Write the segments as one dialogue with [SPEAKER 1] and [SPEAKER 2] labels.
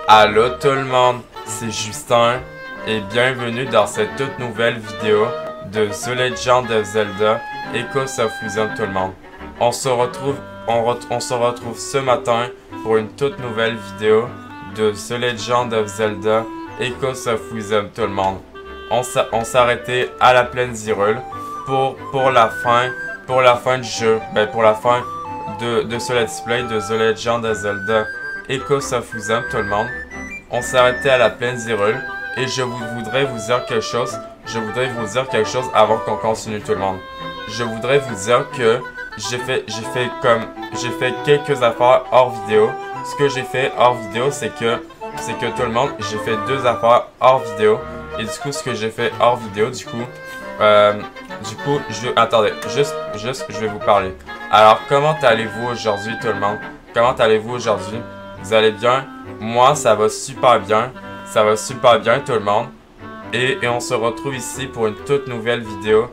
[SPEAKER 1] Allô tout le monde, c'est Justin et bienvenue dans cette toute nouvelle vidéo de The Legend of Zelda Echoes of Wisdom tout le monde. On se retrouve ce matin pour une toute nouvelle vidéo de The Legend of Zelda Echoes of Wisdom tout le monde. On s'est arrêté à la plaine d'Hyrule pour la fin du jeu, pour la fin de ce let's play de The Legend of Zelda Echoes of Wisdom tout le monde. On s'est arrêté à la plaine d'Hyrule et je voudrais vous dire quelque chose. Je voudrais vous dire quelque chose avant qu'on continue tout le monde. Je voudrais vous dire que j'ai fait quelques affaires hors vidéo. Ce que j'ai fait hors vidéo, c'est que tout le monde, j'ai fait deux affaires hors vidéo. Et du coup, ce que j'ai fait hors vidéo, attendez, je vais vous parler. Alors, comment allez-vous aujourd'hui tout le monde? Comment allez-vous aujourd'hui? Vous allez bien? Moi, ça va super bien. Ça va super bien tout le monde. Et on se retrouve ici pour une toute nouvelle vidéo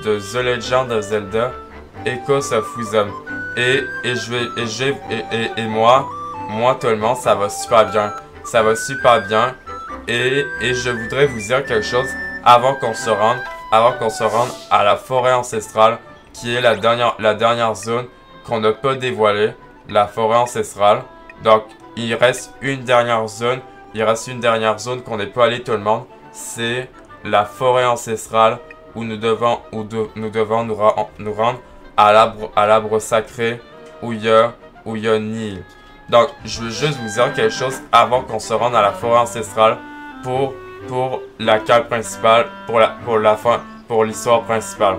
[SPEAKER 1] de The Legend of Zelda Echoes of Wisdom. Moi tout le monde, ça va super bien. Ça va super bien. Et je voudrais vous dire quelque chose avant qu'on se rende à la forêt ancestrale, qui est la dernière zone qu'on n'a pas dévoilée, la forêt ancestrale. Donc, il reste une dernière zone. Il reste une dernière zone qu'on n'est pas allé tout le monde. C'est la forêt ancestrale où nous devons nous rendre à l'arbre sacré où il y a Nil. Donc, je veux juste vous dire quelque chose avant qu'on se rende à la forêt ancestrale pour la quête principale, pour l'histoire principale.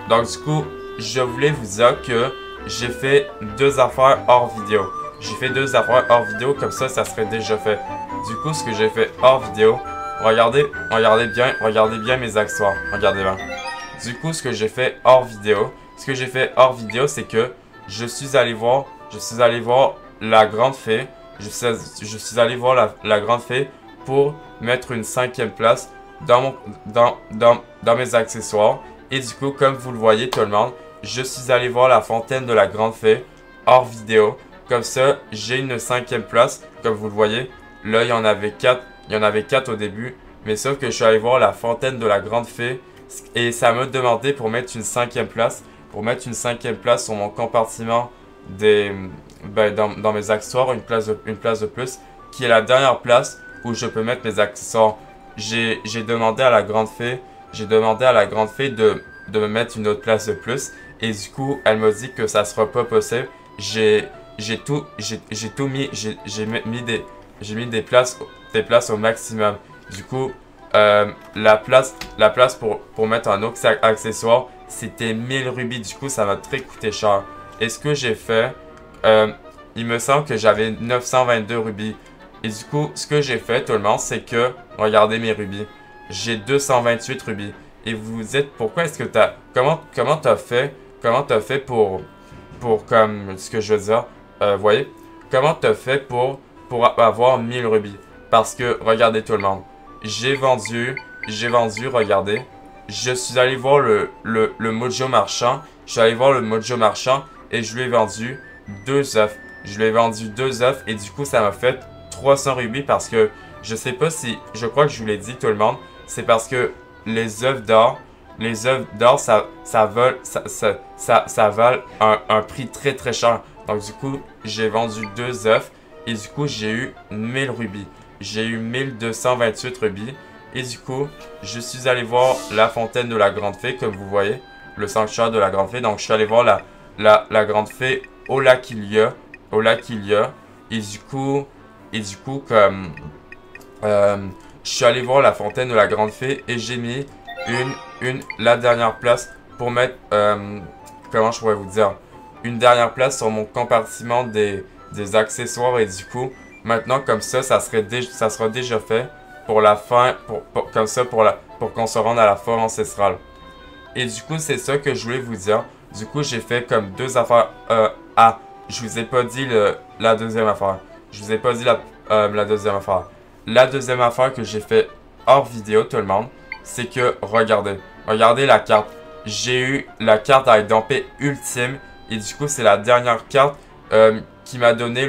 [SPEAKER 1] Donc, du coup, je voulais vous dire que j'ai fait deux affaires hors vidéo. J'ai fait deux affaires hors vidéo, comme ça serait déjà fait. Du coup, ce que j'ai fait hors vidéo, regardez bien mes accessoires. Regardez bien. Du coup, ce que j'ai fait hors vidéo, c'est que je suis allé voir la grande fée. Je suis allé voir la grande fée pour mettre une 5e place dans mes accessoires. Et du coup, comme vous le voyez tout le monde, je suis allé voir la fontaine de la grande fée hors vidéo. Comme ça, j'ai une 5e place, comme vous le voyez. Là, il y en avait 4. Il y en avait 4 au début. Mais sauf que je suis allé voir la fontaine de la grande fée. Et ça m'a demandé pour mettre une 5e place. Pour mettre une 5e place sur mon compartiment dans mes accessoires. Une place de plus. Qui est la dernière place où je peux mettre mes accessoires. J'ai demandé à la grande fée. De me mettre une autre place de plus. Et du coup, elle m'a dit que ça sera pas possible. J'ai mis des places au maximum. Du coup, la place pour mettre un autre accessoire, c'était 1000 rubis. Du coup, ça m'a très coûté cher. Et ce que j'ai fait, il me semble que j'avais 922 rubis. Et du coup, ce que j'ai fait, tout le monde, c'est que, regardez mes rubis. J'ai 228 rubis. Et vous vous dites, pourquoi est-ce que comment t'as fait pour comme ce que je veux dire, voyez, comment t'as fait pour avoir 1000 rubis? Parce que, regardez tout le monde, j'ai vendu, regardez, je suis allé voir le mojo marchand, et je lui ai vendu 2 œufs. Et du coup, ça m'a fait 300 rubis parce que, je sais pas si, je crois que je vous l'ai dit tout le monde, c'est parce que les œufs d'or, ça vale un prix très très cher. Donc du coup, j'ai vendu 2 œufs et du coup, j'ai eu 1000 rubis. J'ai eu 1228 rubis. Et du coup, je suis allé voir la fontaine de la grande fée, comme vous voyez, le sanctuaire de la grande fée. Donc je suis allé voir la grande fée au lac Hylia. Et du coup, comme je suis allé voir la fontaine de la grande fée et j'ai mis la dernière place pour mettre, comment je pourrais vous dire, une dernière place sur mon compartiment des accessoires. Et du coup, maintenant comme ça, ça sera déjà fait pour la fin, pour qu'on se rende à la forêt ancestrale. Et du coup, c'est ça que je voulais vous dire. Du coup, j'ai fait comme deux affaires. Je vous ai pas dit la deuxième affaire. La deuxième affaire. La deuxième affaire que j'ai fait hors vidéo, tout le monde, c'est que, regardez la carte. J'ai eu la carte avec Dampé ultime. Et du coup, c'est la dernière carte qui m'a donné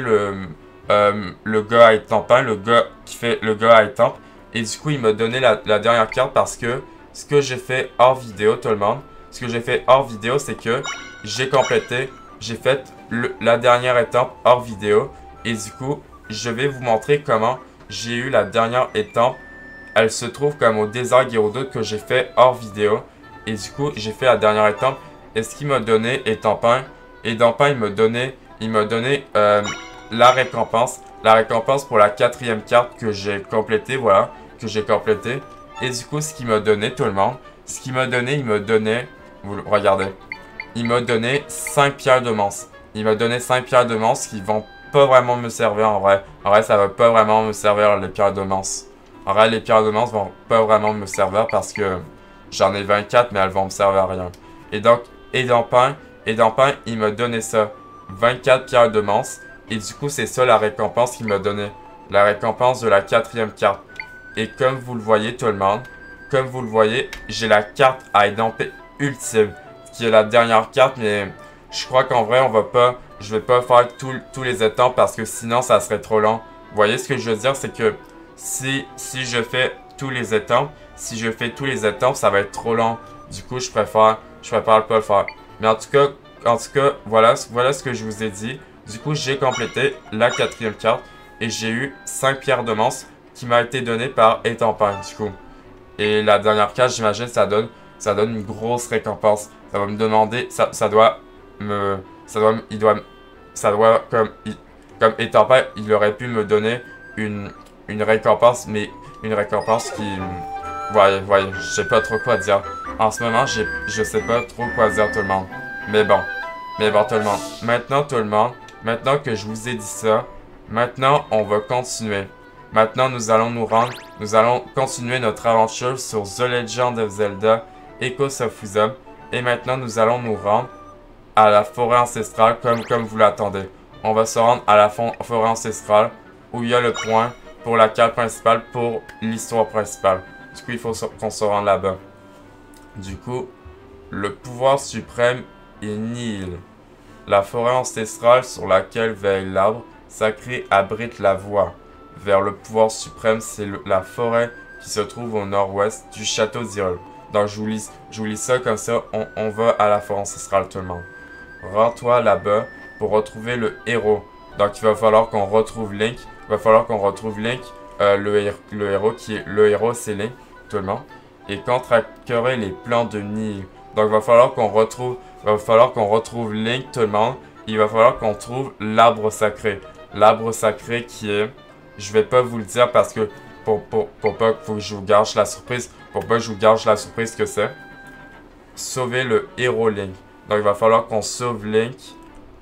[SPEAKER 1] le gars à étampin, le gars qui fait le gars à étampe. Et du coup, il m'a donné la dernière carte parce que ce que j'ai fait hors vidéo, tout le monde, ce que j'ai fait hors vidéo, c'est que j'ai complété, j'ai fait la dernière étampe hors vidéo. Et du coup, je vais vous montrer comment j'ai eu la dernière étampe. Elle se trouve comme au désert Gerudo que j'ai fait hors vidéo. Et du coup, j'ai fait la dernière étampe. Et ce qu'il m'a donné étampin. Étampin, il m'a donné la récompense. La récompense pour la 4e carte que j'ai complétée, voilà. Que j'ai complétée. Et du coup, ce qu'il m'a donné, tout le monde. Ce qu'il m'a donné, il m'a donné... Vous regardez. Il m'a donné 5 pierres de manse. Il m'a donné 5 pierres de manse qui vont pas vraiment me servir en vrai. En vrai, ça va pas vraiment me servir les pierres de manse. En vrai, les pierres de manse vont pas vraiment me servir parce que j'en ai 24, mais elles vont me servir à rien. Et donc, Édampin, il m'a donné ça. 24 pierres de manse. Et du coup, c'est ça la récompense qu'il m'a donné. La récompense de la 4e carte. Et comme vous le voyez, tout le monde, comme vous le voyez, j'ai la carte à Édampin ultime. Qui est la dernière carte, mais je crois qu'en vrai, je vais pas faire tous les étapes parce que sinon, ça serait trop long. Vous voyez ce que je veux dire, c'est que si je fais tous les étapes, ça va être trop long. Du coup, je préfère pas le faire. Mais en tout cas, voilà ce que je vous ai dit. Du coup, j'ai complété la 4e carte et j'ai eu 5 pierres de manse qui m'a été donnée par Étampin, du coup. Et la dernière carte, j'imagine, ça donne une grosse récompense. Ça va me demander, comme Étampin, il aurait pu me donner une récompense, mais une récompense qui, voyez, je sais pas trop quoi dire. En ce moment, je sais pas trop quoi dire, tout le monde. Mais bon, tout le monde. Maintenant, tout le monde, maintenant que je vous ai dit ça, maintenant, on va continuer. Maintenant, nous allons continuer notre aventure sur The Legend of Zelda Echoes of Wisdom. Et maintenant, nous allons nous rendre à la forêt ancestrale comme vous l'attendez. On va se rendre à la forêt ancestrale où il y a le point pour la carte principale pour l'histoire principale. Du coup, il faut qu'on se rende là-bas. Du coup, le pouvoir suprême est nihil. La forêt ancestrale sur laquelle veille l'arbre sacré abrite la voie vers le pouvoir suprême. C'est la forêt qui se trouve au nord-ouest du château d'Hyrule. Donc, je vous lis ça comme ça. On va à la forêt ancestrale, tout le monde. Rends-toi là-bas pour retrouver le héros. Donc, il va falloir qu'on retrouve Link. Le héros, c'est Link, tout le monde. Et contracterait les plans de Nihil. Donc, il va falloir qu'on retrouve Link, tout le monde. Il va falloir qu'on trouve l'arbre sacré. L'arbre sacré qui est... Je vais pas vous le dire parce que... Pour pas que je vous gâche la surprise. Que c'est. Sauver le héros Link. Donc, il va falloir qu'on sauve Link.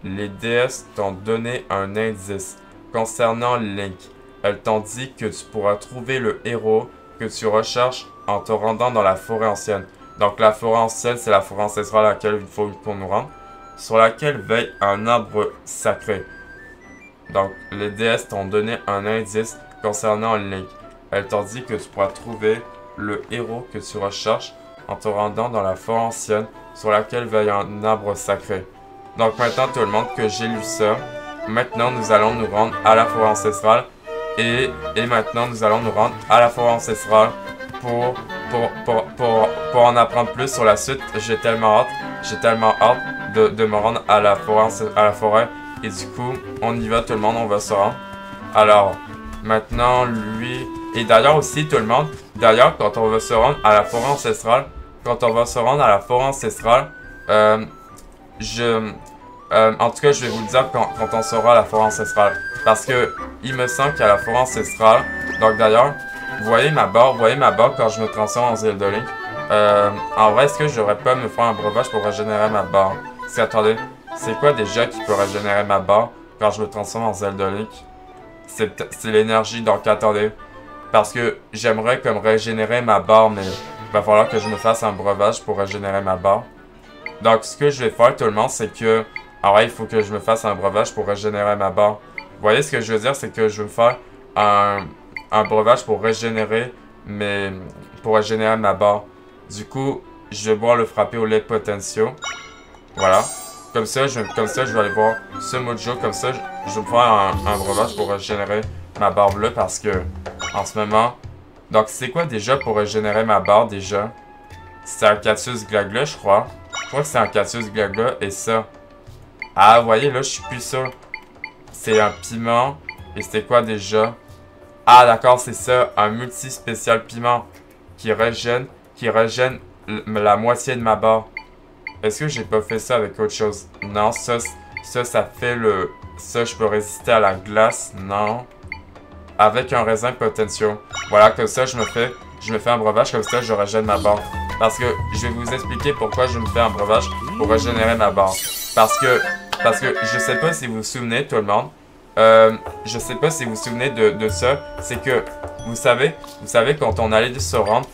[SPEAKER 1] Les déesses t'ont donné un indice concernant Link. Elles t'ont dit que tu pourras trouver le héros que tu recherches en te rendant dans la forêt ancienne. Donc, la forêt ancienne, c'est la forêt ancestrale à laquelle il faut qu'on nous rende. Sur laquelle veille un arbre sacré. Donc, les déesses t'ont donné un indice concernant Link. Elles t'ont dit que tu pourras trouver le héros que tu recherches en te rendant dans la forêt ancienne sur laquelle veille un arbre sacré. Donc maintenant tout le monde que j'ai lu ça, maintenant nous allons nous rendre à la forêt ancestrale et maintenant nous allons nous rendre à la forêt ancestrale pour en apprendre plus sur la suite. J'ai tellement hâte de me rendre à la forêt et du coup on y va tout le monde, on va se rendre. Alors maintenant lui... Et d'ailleurs aussi tout le monde, quand on va se rendre à la forêt ancestrale, en tout cas je vais vous le dire quand on sera à la forêt ancestrale. Parce que il me semble qu'à la forêt ancestrale, donc d'ailleurs, vous voyez ma barre quand je me transforme en Zelda Link. En vrai, est-ce que j'aurais pas me faire un breuvage pour régénérer ma barre? Parce que attendez, c'est quoi déjà qui peut régénérer ma barre quand je me transforme en Zelda Link? C'est l'énergie, donc attendez. Parce que j'aimerais comme régénérer ma barre, mais il va falloir que je me fasse un breuvage pour régénérer ma barre. Donc ce que je vais faire tout le monde, c'est que... Alors il faut que je me fasse un breuvage pour régénérer ma barre. Vous voyez ce que je veux dire, c'est que je veux faire un breuvage pour régénérer ma barre. Du coup, je vais pouvoir le frapper au lait potentiaux. Voilà. comme ça, je vais aller voir ce mojo. Comme ça, je vais me faire un breuvage pour régénérer ma barre bleue parce que, en ce moment... Donc, c'est quoi déjà pour régénérer ma barre déjà? C'est un cactus glagla, je crois. Je crois que c'est un cactus glagla et ça. Ah, vous voyez, là, je suis plus sûr. C'est un piment. Et c'était quoi déjà? Ah, d'accord, c'est ça. Un multi-spécial piment qui régène la moitié de ma barre. Est-ce que j'ai pas fait ça avec autre chose? Non, ça fait le... Ça, je peux résister à la glace. Non. Avec un raisin potentiel. Voilà, comme ça, je me fais un breuvage. Comme ça, je régène ma barre. Parce que je vais vous expliquer pourquoi je me fais un breuvage pour régénérer ma barre. Parce que je sais pas si vous vous souvenez, tout le monde. Je sais pas si vous vous souvenez de ça. C'est que, vous savez, quand on allait se rendre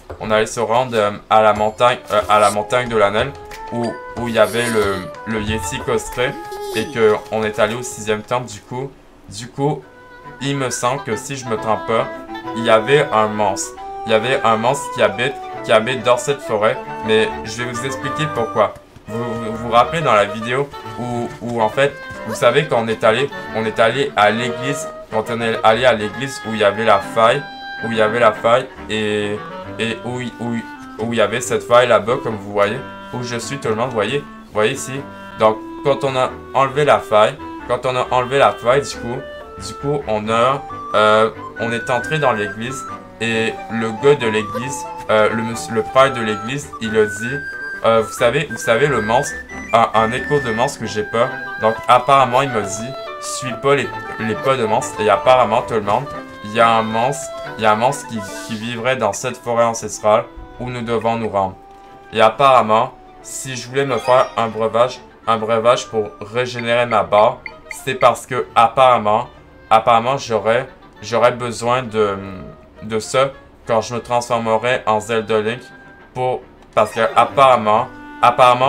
[SPEAKER 1] à la montagne de l'Anel, où il y avait le Yeti costré, et qu'on est allé au 6e temple, du coup, il me semble que si je me trompe pas, il y avait un monstre. Il y avait un monstre qui habite dans cette forêt, mais je vais vous expliquer pourquoi. Vous rappelez dans la vidéo où en fait, vous savez qu'on est allé à l'église, quand on est allé à l'église où il y avait la faille, et où il y avait cette faille là-bas, comme vous voyez, où je suis, tout le monde, voyez ici. Donc, quand on a enlevé la faille, du coup, on est entré dans l'église et le gars de l'église, le prêtre de l'église, il a dit, vous savez le monstre, un écho de monstre que j'ai pas. Donc apparemment il m'a dit, suis pas les pas de monstre. Et apparemment tout le monde, il y a un monstre qui vivrait dans cette forêt ancestrale où nous devons nous rendre. Et apparemment, si je voulais me faire un breuvage pour régénérer ma barre, c'est parce que apparemment j'aurais besoin de ça quand je me transformerai en Zelda Link parce que apparemment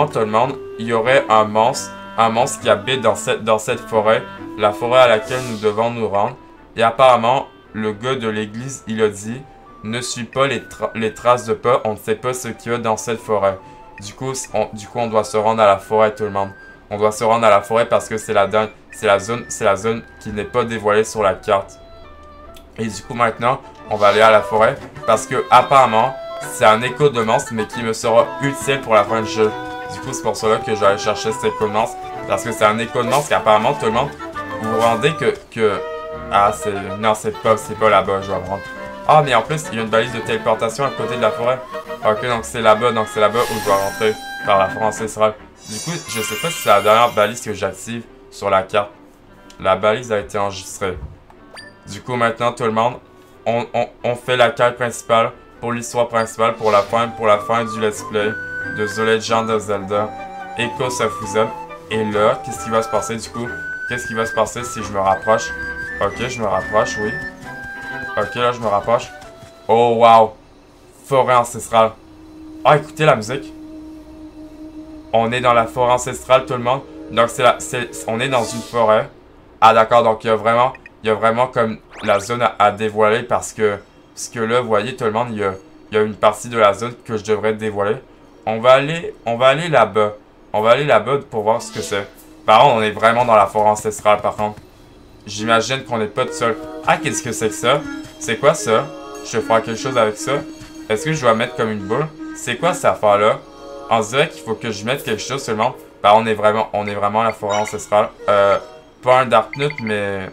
[SPEAKER 1] tout le monde, il y aurait un monstre qui habite dans cette forêt, la forêt à laquelle nous devons nous rendre. Et apparemment, le gars de l'église, il a dit, ne suis pas les traces de pas, on ne sait pas ce qu'il y a dans cette forêt. Du coup, on doit se rendre à la forêt, tout le monde. On doit se rendre à la forêt parce que c'est la zone qui n'est pas dévoilée sur la carte. Et du coup, maintenant, on va aller à la forêt parce que apparemment, c'est un écho de monstre, mais qui me sera utile pour la fin du jeu. Du coup, c'est pour cela que je vais aller chercher cet écho de monstre. Parce que c'est un écho de monstre qu'apparemment, tout le monde, vous vous rendez que... Ah, non, c'est pas là-bas, je vais prendre. Ah, mais en plus, il y a une balise de téléportation à côté de la forêt. Ok, donc c'est là-bas où je dois rentrer par la forêt ancestrale. Du coup, je sais pas si c'est la dernière balise que j'active sur la carte. La balise a été enregistrée. Du coup, maintenant, tout le monde, on fait la quête principale pour l'histoire principale, pour la fin du let's play de The Legend of Zelda Echoes of Wisdom. Et là, qu'est-ce qui va se passer du coup? Qu'est-ce qui va se passer si je me rapproche? Ok, je me rapproche, oui. Ok, là, je me rapproche. Oh, wow! Forêt ancestrale. Ah, écoutez la musique. On est dans la forêt ancestrale, tout le monde. Donc, on est dans une forêt. Ah, d'accord, donc il y a vraiment comme la zone à dévoiler parce que là, vous voyez, tout le monde, il y a une partie de la zone que je devrais dévoiler. On va aller là-bas. On va aller là-bas pour voir ce que c'est. Par contre, on est vraiment dans la forêt ancestrale, par contre. J'imagine qu'on n'est pas tout seul. Ah, qu'est-ce que c'est que ça? C'est quoi ça? Je vais faire quelque chose avec ça. Est-ce que je dois mettre comme une boule? C'est quoi cette affaire-là? On dirait qu'il faut que je mette quelque chose seulement. Bah, on est vraiment à la forêt ancestrale. Pas un Dark Nut, mais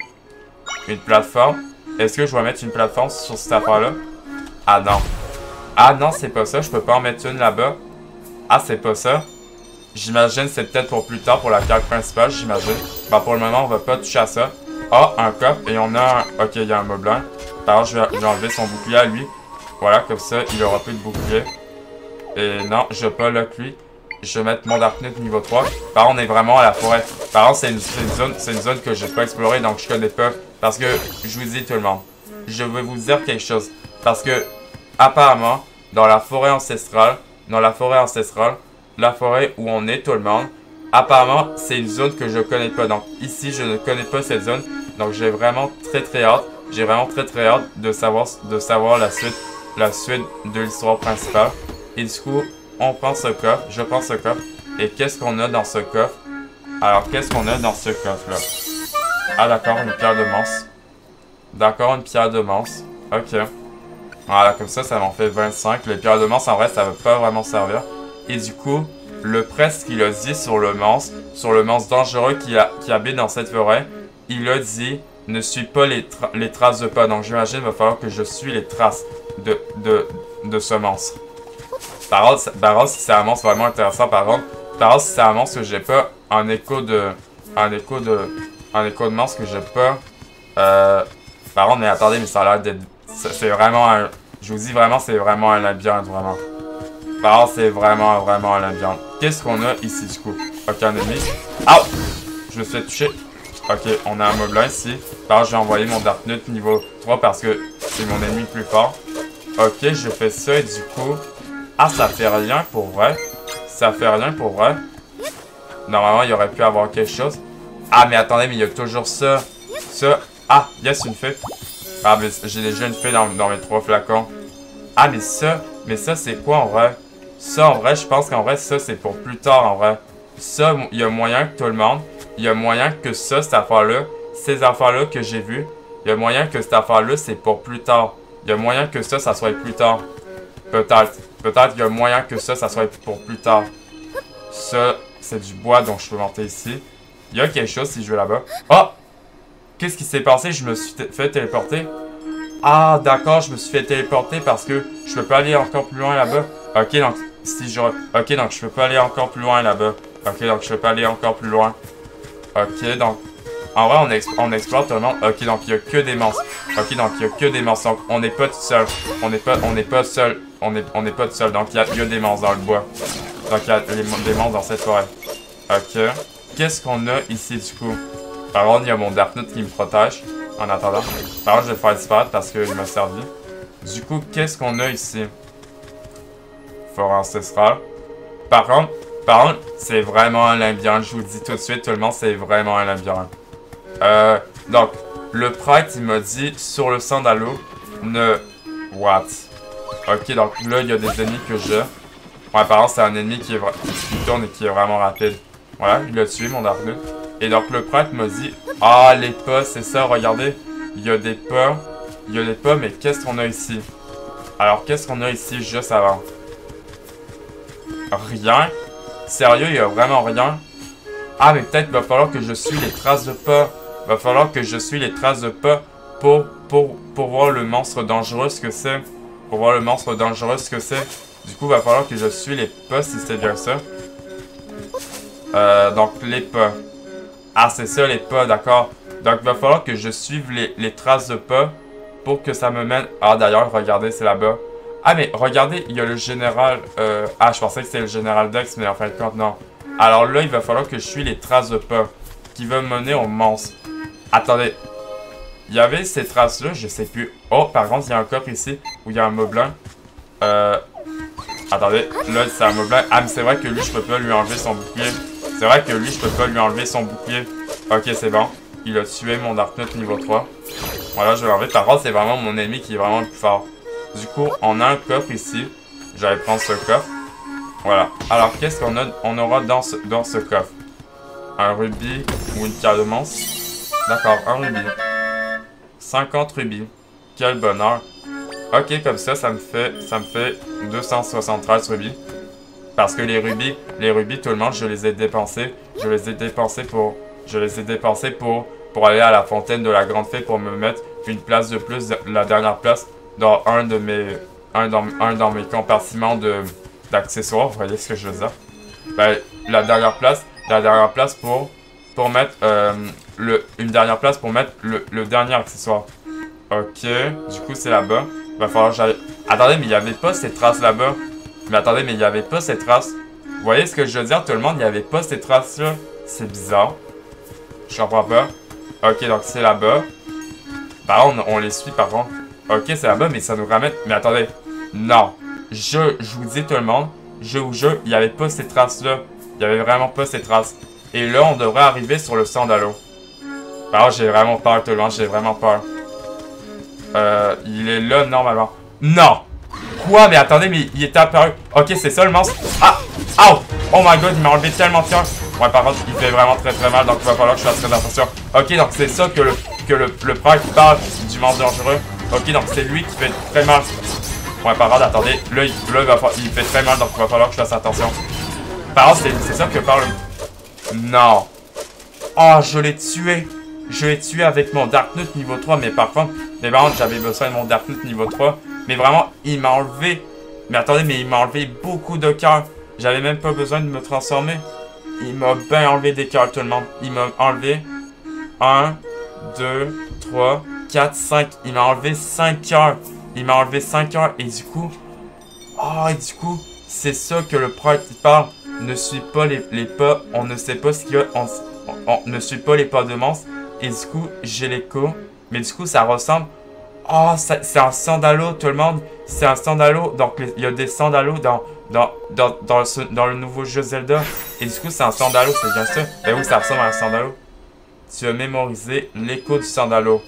[SPEAKER 1] une plateforme. Est-ce que je dois mettre une plateforme sur cette affaire-là? Ah non. Ah non, c'est pas ça. Je peux pas en mettre une là-bas. Ah, c'est pas ça. J'imagine c'est peut-être pour plus tard, pour la carte principale, j'imagine. Bah, pour le moment, on va pas toucher à ça. Ah, un coffre. Et on a un... Ok, il y a un moblin. Par contre, je vais enlever son bouclier à lui. Voilà, comme ça, il aura plus de bouclier. Et non, je vais pas lock lui. Je vais mettre mon Dark Nut niveau 3. Par contre, on est vraiment à la forêt. Par contre, c'est une zone que j'ai pas explorée, donc je connais pas. Parce que, je vous dis tout le monde, je vais vous dire quelque chose. Parce que, apparemment, dans la forêt ancestrale, la forêt où on est tout le monde, apparemment, c'est une zone que je connais pas. Donc, ici, je ne connais pas cette zone. Donc, j'ai vraiment très hâte. J'ai vraiment très hâte de savoir la suite de l'histoire principale. Et du coup, on prend ce coffre, je prends ce coffre. Et qu'est-ce qu'on a dans ce coffre? Alors, qu'est-ce qu'on a dans ce coffre-là? Ah, d'accord, une pierre de manse. D'accord, une pierre de manse. Ok. Voilà, comme ça m'en fait 25. Les pierres de manse, en vrai, ça va pas vraiment servir. Et du coup, le prêtre, il a dit sur le manse dangereux qui habite dans cette forêt, il a dit, ne suis pas les traces de pas. Donc, j'imagine qu'il va falloir que je suis les traces de ce monstre. Par contre, si c'est un monstre vraiment intéressant, par contre, si c'est un monstre que j'ai pas, un écho de monstre que j'ai pas, par contre, mais attendez, mais ça a l'air d'être, c'est vraiment un, je vous dis vraiment, c'est vraiment un labyrinthe, vraiment. Par contre, c'est vraiment un labyrinthe. Qu'est-ce qu'on a ici, du coup? Ok, un ennemi. Ah! Je me suis fait toucher. Ok, on a un moblin ici. Par contre, je vais envoyer mon Dark Nut niveau 3 parce que c'est mon ennemi le plus fort. Ok, je fais ça et du coup... Ah, ça fait rien pour vrai. Ça fait rien pour vrai. Normalement, il aurait pu avoir quelque chose. Ah, mais attendez, mais il y a toujours ça. Ça. Ah, yes, une fée. Ah, mais j'ai déjà une fée dans mes 3 flacons. Ah, mais ça, c'est quoi en vrai? Ça, en vrai, je pense qu'en vrai, ça, c'est pour plus tard, en vrai. Ça, il y a moyen que tout le monde... Il y a moyen que ça, cette affaire-là, ces affaires-là que j'ai vues, il y a moyen que cette affaire-là, c'est pour plus tard. Il y a moyen que ça soit plus tard. Peut-être. Peut-être qu'il y a moyen que ça soit pour plus tard. Ça, c'est du bois, donc je peux monter ici. Il y a quelque chose si je vais là-bas. Oh! Qu'est-ce qui s'est passé? Je me suis fait téléporter. Ah, d'accord, je me suis fait téléporter parce que je peux pas aller encore plus loin là-bas. Ok, donc, si je... Ok, donc je peux pas aller encore plus loin là-bas. Ok, donc je peux pas aller encore plus loin. Ok, donc... En vrai, on explore tout le monde. Ok, donc il y a que des monstres. Ok, donc il y a que des monstres. Donc on n'est pas tout seul. On n'est pas seul. On n'est pas tout seul. Donc il y a des monstres dans le bois. Donc il y a des monstres dans cette forêt. Ok. Qu'est-ce qu'on a ici du coup? Par contre, il y a mon Dark Nut qui me protège. En attendant. Par contre, je vais le faire disparaître parce qu'il m'a servi. Du coup, qu'est-ce qu'on a ici? Forêt ancestrale. Par contre, c'est vraiment un labyrinthe. Je vous le dis tout de suite, tout le monde, c'est vraiment un labyrinthe. Donc, le prêtre, il m'a dit, sur le sandalo, ne... What? Ok, donc là, il y a des ennemis que j'ai. Ouais, par contre, c'est un ennemi qui tourne et qui est vraiment rapide. Voilà, il a tué mon Dark Nut. Et donc, le prêtre m'a dit, ah, les pas, c'est ça, regardez. Il y a des pas. Il y a des pas, mais qu'est-ce qu'on a ici? Alors, qu'est-ce qu'on a ici juste avant? Rien? Sérieux, il y a vraiment rien? Ah, mais peut-être va falloir que je suis les traces de pas. Va falloir que je suis les traces de pas pour voir le monstre dangereux ce que c'est. Pour voir le monstre dangereux ce que c'est. Du coup, va falloir que je suis les pas si c'est bien ça. Donc, les pas. Ah, c'est ça, les pas, d'accord. Donc, va falloir que je suive les traces de pas pour que ça me mène... Ah, d'ailleurs, regardez, c'est là-bas. Ah, mais regardez, il y a le général... Ah, je pensais que c'était le général Dex, mais en fin de compte, non. Alors là, il va falloir que je suis les traces de pas qui vont mener au monstre. Attendez. Il y avait ces traces-là, je sais plus. Oh, par contre, il y a un coffre ici où il y a un moblin. Attendez, là, c'est un moblin. Ah, mais c'est vrai que lui, je peux pas lui enlever son bouclier. C'est vrai que lui, je peux pas lui enlever son bouclier. Ok, c'est bon. Il a tué mon Dark Nut niveau 3. Voilà, je vais l'enlever. Par contre, c'est vraiment mon ennemi qui est vraiment le plus fort. Du coup, on a un coffre ici. Je vais prendre ce coffre. Voilà. Alors, qu'est-ce qu'on aura dans ce coffre? Un rubis ou une pierre de monstre? D'accord, un rubis. 50 rubis. Quel bonheur. Ok, comme ça me fait 273 rubis. Parce que les rubis, tout le monde, je les ai dépensés. Je les ai dépensés pour aller à la fontaine de la grande fée pour me mettre une place de plus, la dernière place dans un dans mes compartiments d'accessoires. Vous voyez ce que je veux dire? Ben, la dernière place pour mettre une dernière place pour mettre le dernier accessoire. Ok, du coup c'est là-bas. Il va falloir que j'aille... Attendez, mais il n'y avait pas ces traces là-bas. Mais attendez, mais il n'y avait pas ces traces. Vous voyez ce que je veux dire, tout le monde? Il n'y avait pas ces traces-là. C'est bizarre. Je comprends pas. Ok, donc c'est là-bas. Par contre, on les suit par contre. Ok, c'est là-bas, mais ça nous ramène... Mais attendez. Non. Je vous dis tout le monde. Je vous jure, il n'y avait pas ces traces-là. Il n'y avait vraiment pas ces traces. Et là, on devrait arriver sur le sandalo. Par contre, j'ai vraiment peur, tout le monde. J'ai vraiment peur. Il est là, normalement. Non! Quoi? Mais attendez, mais il était apparu. Ok, c'est ça le monstre. Ah! Oh! Oh my god, il m'a enlevé tellement de cœur. Ouais, par contre, il fait vraiment très très mal, donc il va falloir que je fasse très attention. Ok, donc c'est ça que le prêtre parle du monstre dangereux. Ok, donc c'est lui qui fait très mal. Ouais, par contre, attendez, là, il fait très mal, donc il va falloir que je fasse attention. Par contre, c'est ça que parle... Non. Oh, je l'ai tué. Je l'ai tué avec mon Darknut niveau 3, mais par contre, j'avais besoin de mon Darknut niveau 3. Mais vraiment, il m'a enlevé... Mais attendez, mais il m'a enlevé beaucoup de cœurs. J'avais même pas besoin de me transformer. Il m'a bien enlevé des cœurs, tout le monde. Il m'a enlevé 1, 2, 3, 4, 5. Il m'a enlevé 5 cœurs. Il m'a enlevé 5 cœurs. Et du coup... Oh, et du coup, c'est ça que le prêtre parle. Ne suit pas les pas. On ne sait pas ce qu'il y a. On ne suit pas les pas de monstre. Et du coup, j'ai l'écho. Mais du coup, ça ressemble... Oh, c'est un sandalo, tout le monde. C'est un sandalo. Donc, il y a des sandalos dans le nouveau jeu Zelda. Et du coup, c'est un sandalo, c'est bien ça. Ben oui, ça ressemble à un sandalo. Tu as mémorisé l'écho du sandalo.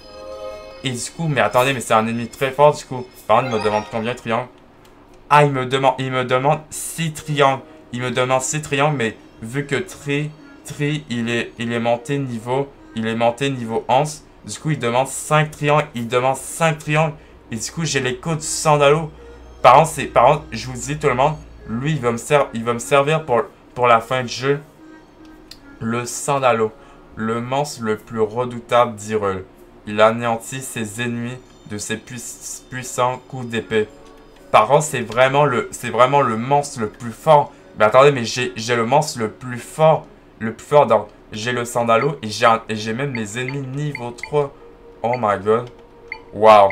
[SPEAKER 1] Et du coup, mais attendez, mais c'est un ennemi très fort, du coup. Par contre, il me demande combien de triangles. Ah, il me demande 6 triangles. Il me demande 6 triangles, mais vu que Tri, il est monté niveau... Il est monté niveau 11. Du coup, il demande 5 triangles. Il demande 5 triangles. Et du coup, j'ai l'écho du sandalo. Par contre, je vous dis tout le monde, lui, il va me servir pour la fin du jeu. Le sandalo. Le monstre le plus redoutable d'Hyrule. Il anéantit ses ennemis de ses puissants coups d'épée. Par contre, c'est vraiment le monstre le plus fort. Mais attendez, mais j'ai le monstre le plus fort. Le plus fort dans... J'ai le sandalo et j'ai même mes ennemis niveau 3. Oh my god. Wow.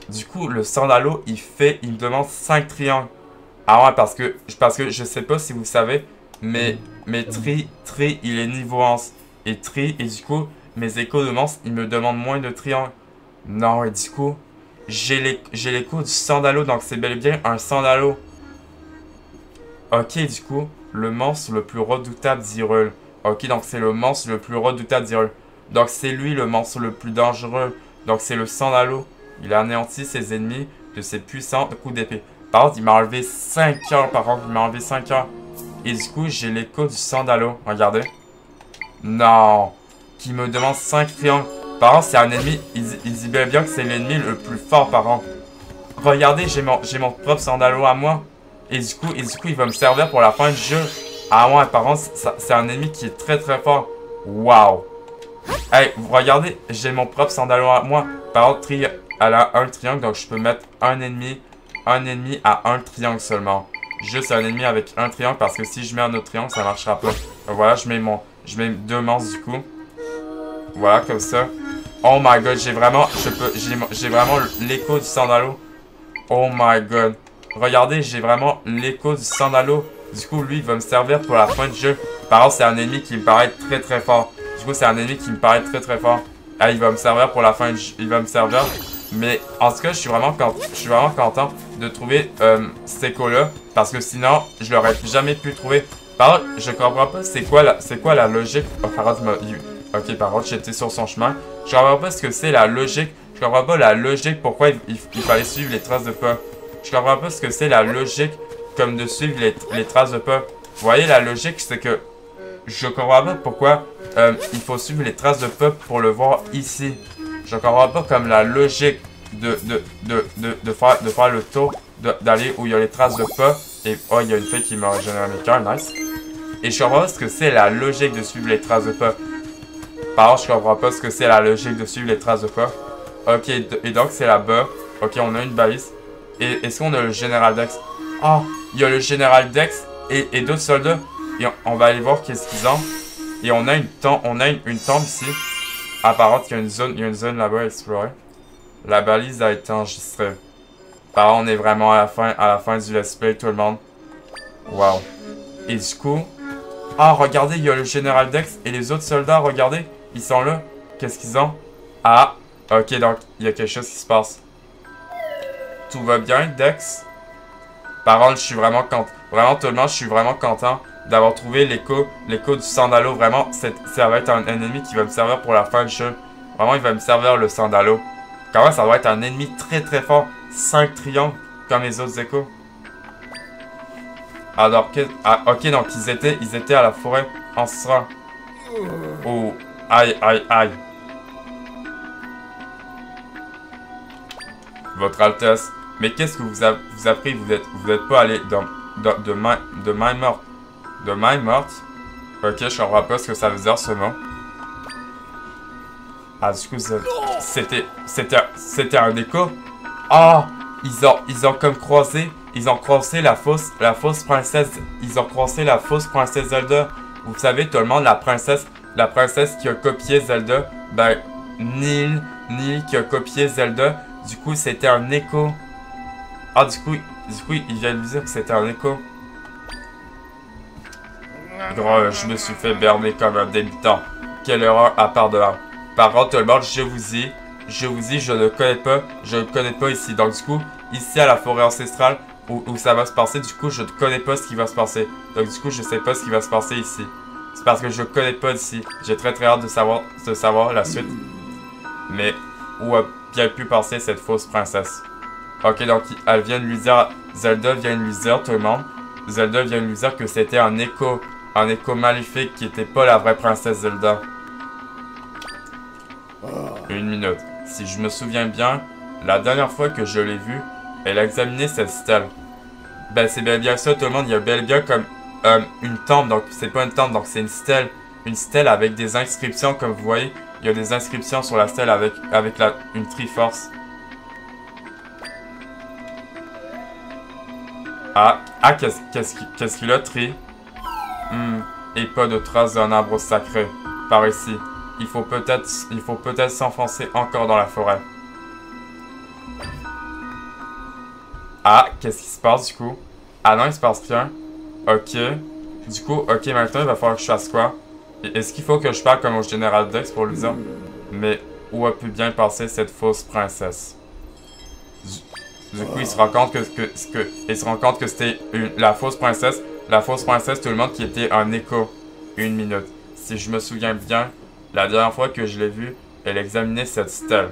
[SPEAKER 1] Du coup, le sandalo, il me demande 5 triangles. Ah ouais, parce que je sais pas si vous savez, mais Tri, il est niveau 11. Et du coup, mes échos de monstres, ils me demandent moins de triangles. Non, et du coup, j'ai l'écho du sandalo, donc c'est bel et bien un sandalo. Ok, du coup, le monstre le plus redoutable d'Hyrule. Ok, donc c'est le monstre le plus redoutable d'Hyrule. Donc c'est lui le monstre le plus dangereux. Donc c'est le sandalo. Il a anéanti ses ennemis de ses puissants coups d'épée. Par contre, il m'a enlevé 5 heures. Par contre, il m'a enlevé 5 heures. Et du coup, j'ai l'écho du sandalo. Regardez. Non. Qui me demande 5 triangles. Par contre, c'est un ennemi. Il dit bien que c'est l'ennemi le plus fort, par contre. Regardez, j'ai mon propre sandalo à moi. Et du coup, il va me servir pour la fin du jeu. Ah ouais, par contre, c'est un ennemi qui est très très fort. Waouh. Hey, vous regardez, j'ai mon propre sandalo à moi. Par contre, elle a un triangle, donc je peux mettre un ennemi à un triangle seulement. Juste un ennemi avec un triangle, parce que si je mets un autre triangle, ça marchera pas. Donc voilà, je mets 2 monstres du coup. Voilà, comme ça. Oh my god, j'ai vraiment l'écho du sandalo. Oh my god. Regardez, j'ai vraiment l'écho du sandalo. Du coup, lui, il va me servir pour la fin du jeu. Par contre, c'est un ennemi qui me paraît très très fort. Du coup, c'est un ennemi qui me paraît très très fort. Ah, il va me servir pour la fin du jeu. Il va me servir. Mais en tout cas, je suis vraiment content de trouver cet écho-là. Parce que sinon, je l'aurais jamais pu trouver. Par contre, je comprends pas c'est quoi la logique. Oh, par contre, ok, par contre, j'étais sur son chemin. Je comprends pas ce que c'est la logique. Je comprends pas la logique pourquoi il fallait suivre les traces de pas. Je comprends pas ce que c'est la logique comme de suivre les traces de pas. Vous voyez, la logique, c'est que je comprends pas pourquoi il faut suivre les traces de pas pour le voir ici. Je comprends pas comme la logique de faire le tour, d'aller où il y a les traces de pas. Et oh, il y a une fille qui m'a régénéré mes cœurs, nice. Et je comprends pas ce que c'est la logique de suivre les traces de pas. Par contre, je comprends pas ce que c'est la logique de suivre les traces de pas. Ok, et donc c'est là-bas. Ok, on a une balise. Et est-ce qu'on a le général Dex? Ah, il y a le général Dex et d'autres soldats. Et on va aller voir qu'est-ce qu'ils ont. Et on a une tombe ici. Apparemment, il y a une zone là-bas à explorer. La balise a été enregistrée. Par contre, on est vraiment à la fin du let's play, tout le monde. Wow. Et du coup... Ah, regardez, il y a le général Dex et les autres soldats, regardez. Ils sont là. Qu'est-ce qu'ils ont? Ah, ok, donc, il y a quelque chose qui se passe. Tout va bien, Dex? Par contre, je suis vraiment content. Vraiment, tout le monde, je suis vraiment content d'avoir trouvé l'écho du sandalo. Vraiment, ça va être un ennemi qui va me servir pour la fin du jeu. Vraiment, il va me servir le sandalo. Quand même, ça va être un ennemi très très fort. 5 triangles, comme les autres échos. Alors que... Ah, ok, donc ils étaient à la forêt ancestrale. Oh, aïe, aïe, aïe. Votre Altesse, mais qu'est-ce que vous a pris? Vous êtes pas allé de main morte. De main morte? Ok, je comprends pas ce que ça veut dire ce mot. Ah, du coup, c'était un écho? Ah! Ils ont comme croisé. Ils ont croisé la fausse princesse. Ils ont croisé la fausse princesse Zelda. Vous savez, tout le monde, la princesse qui a copié Zelda. Ben, Neil qui a copié Zelda. Du coup, c'était un écho. Ah, du coup, il vient de lui dire que c'était un écho. Gros, je me suis fait berner comme un débutant. Quelle erreur à part de là. Par contre, tout le monde, je vous dis, je ne connais pas ici. Donc, du coup, ici à la forêt ancestrale, où ça va se passer, du coup, je ne connais pas ce qui va se passer. Donc, du coup, je sais pas ce qui va se passer ici. C'est parce que je connais pas ici. J'ai très hâte de savoir la suite. Mais, où a bien pu passer cette fausse princesse? Ok, donc, elle vient de lui dire, Zelda vient de lui dire, tout le monde, Zelda vient de lui dire que c'était un écho maléfique qui était pas la vraie princesse Zelda. Une minute. Si je me souviens bien, la dernière fois que je l'ai vue, elle a examiné cette stèle. Ben, c'est bien ça, tout le monde. Il y a bel bien comme une tombe. Donc, c'est pas une tombe, donc c'est une stèle. Une stèle avec des inscriptions, comme vous voyez. Il y a des inscriptions sur la stèle avec une Triforce. Ah, qu'est-ce qu'il a, Tri? Et pas de traces d'un arbre sacré. Par ici. Il faut peut-être s'enfoncer encore dans la forêt. Ah, qu'est-ce qui se passe du coup? Ah non, il se passe rien. Ok. Du coup, ok, maintenant il va falloir que je fasse quoi? Est-ce qu'il faut que je parle comme au général Dex pour lui dire? Mais où a pu bien passer cette fausse princesse? Du coup, il se rend compte que c'était la fausse princesse. La fausse princesse, tout le monde qui était un écho. Une minute. Si je me souviens bien, la dernière fois que je l'ai vue, elle examinait cette stèle.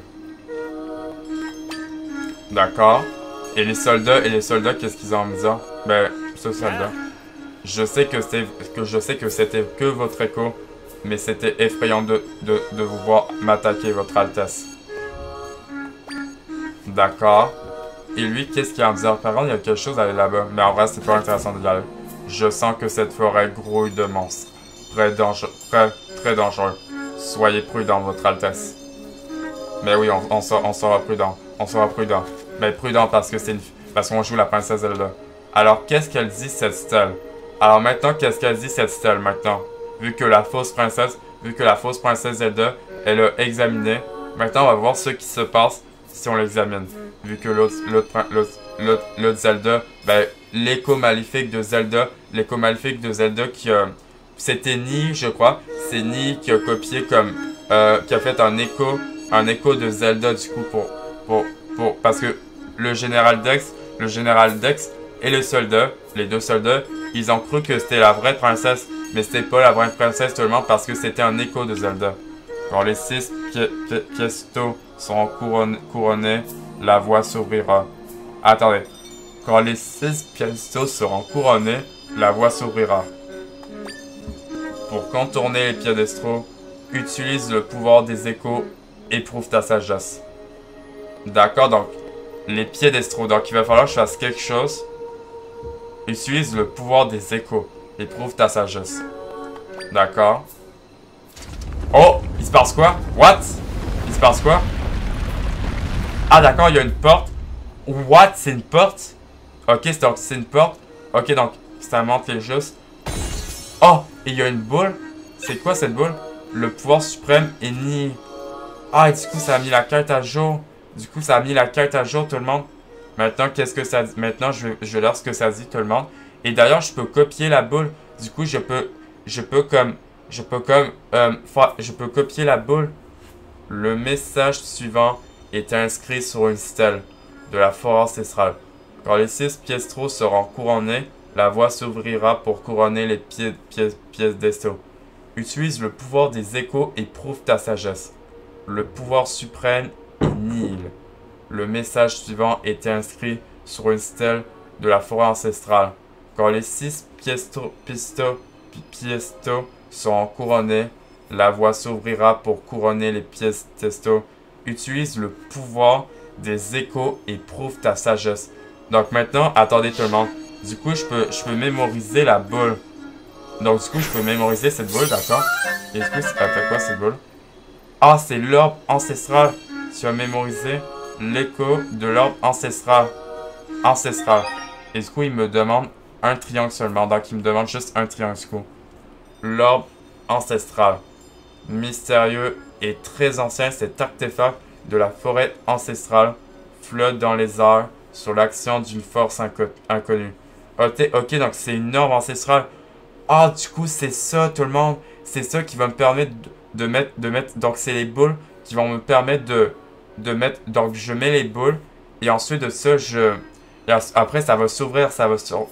[SPEAKER 1] D'accord. Et les soldats, qu'est-ce qu'ils ont à me dire? Ben, ce soldat. Je sais que c'était que votre écho, mais c'était effrayant de vous voir m'attaquer, votre Altesse. D'accord. Et lui, qu'est-ce qu'il a à me dire? Par contre, il y a quelque chose à aller là-bas. Mais en vrai, c'est pas intéressant de y aller. Je sens que cette forêt grouille de monstres. Très dangereux. Soyez prudent, votre Altesse. Mais oui, on sera prudent. On sera prudent. Mais prudent parce que parce qu'on joue la princesse Zelda. Alors, qu'est-ce qu'elle dit, cette stèle? Alors maintenant, qu'est-ce qu'elle dit, cette stèle, maintenant? Vu que la fausse princesse Zelda, elle a examiné. Maintenant, on va voir ce qui se passe si on l'examine. Vu que l'autre Zelda, ben, l'écho maléfique de Zelda qui a... C'était Ni, je crois. C'est Ni qui a copié comme... qui a fait un écho de Zelda, du coup, parce que le général Dex et les deux soldats, ils ont cru que c'était la vraie princesse, mais c'était pas la vraie princesse seulement parce que c'était un écho de Zelda. Quand les 6 piestos seront couronnés, la voie s'ouvrira. Attendez. Quand les 6 piestos seront couronnés, la voie s'ouvrira. Pour contourner les piédestraux, utilise le pouvoir des échos, éprouve ta sagesse. D'accord, donc les piédestraux. Donc il va falloir que je fasse quelque chose. Utilise le pouvoir des échos, éprouve ta sagesse. D'accord. Oh, il se passe quoi? What? Il se passe quoi? Ah d'accord, il y a une porte. What? C'est une porte? Ok, c'est une porte. Ok, donc ça montre les juste. Oh, et il y a une boule. C'est quoi cette boule? Le pouvoir suprême est nié. Ah, et du coup, ça a mis la carte à jour. Tout le monde. Maintenant, qu'est-ce que ça dit? Maintenant, je vais lire ce que ça dit, tout le monde. Et d'ailleurs, je peux copier la boule. Du coup, je peux copier la boule. Le message suivant est inscrit sur une stèle de la forêt ancestrale. Quand les 6 piédestraux seront couronnés, la voie s'ouvrira pour couronner les piédestaux. Utilise le pouvoir des échos et prouve ta sagesse. Le pouvoir suprême est nihil. Le message suivant était inscrit sur une stèle de la forêt ancestrale. Quand les 6 piestos seront couronnés, la voie s'ouvrira pour couronner les piestos. Utilise le pouvoir des échos et prouve ta sagesse. Donc maintenant, attendez tout le monde. Du coup, je peux mémoriser la boule. Donc du coup, je peux mémoriser cette boule, d'accord? Et du coup, elle fait quoi cette boule? Ah, c'est l'orbe ancestral. Tu vas mémoriser l'écho de l'orbe ancestral. Et du coup, il me demande un triangle seulement. Donc, il me demande juste un triangle du coup. L'orbe ancestral. Mystérieux et très ancien, cet artefact de la forêt ancestrale flotte dans les airs sur l'action d'une force inconnue. Ok, donc c'est une orbe ancestrale. Ah, du coup, c'est ça, tout le monde. C'est ça qui va me permettre de mettre. Donc, c'est les boules qui vont me permettre de mettre. Donc, je mets les boules. Et ensuite de ça, après, ça va s'ouvrir.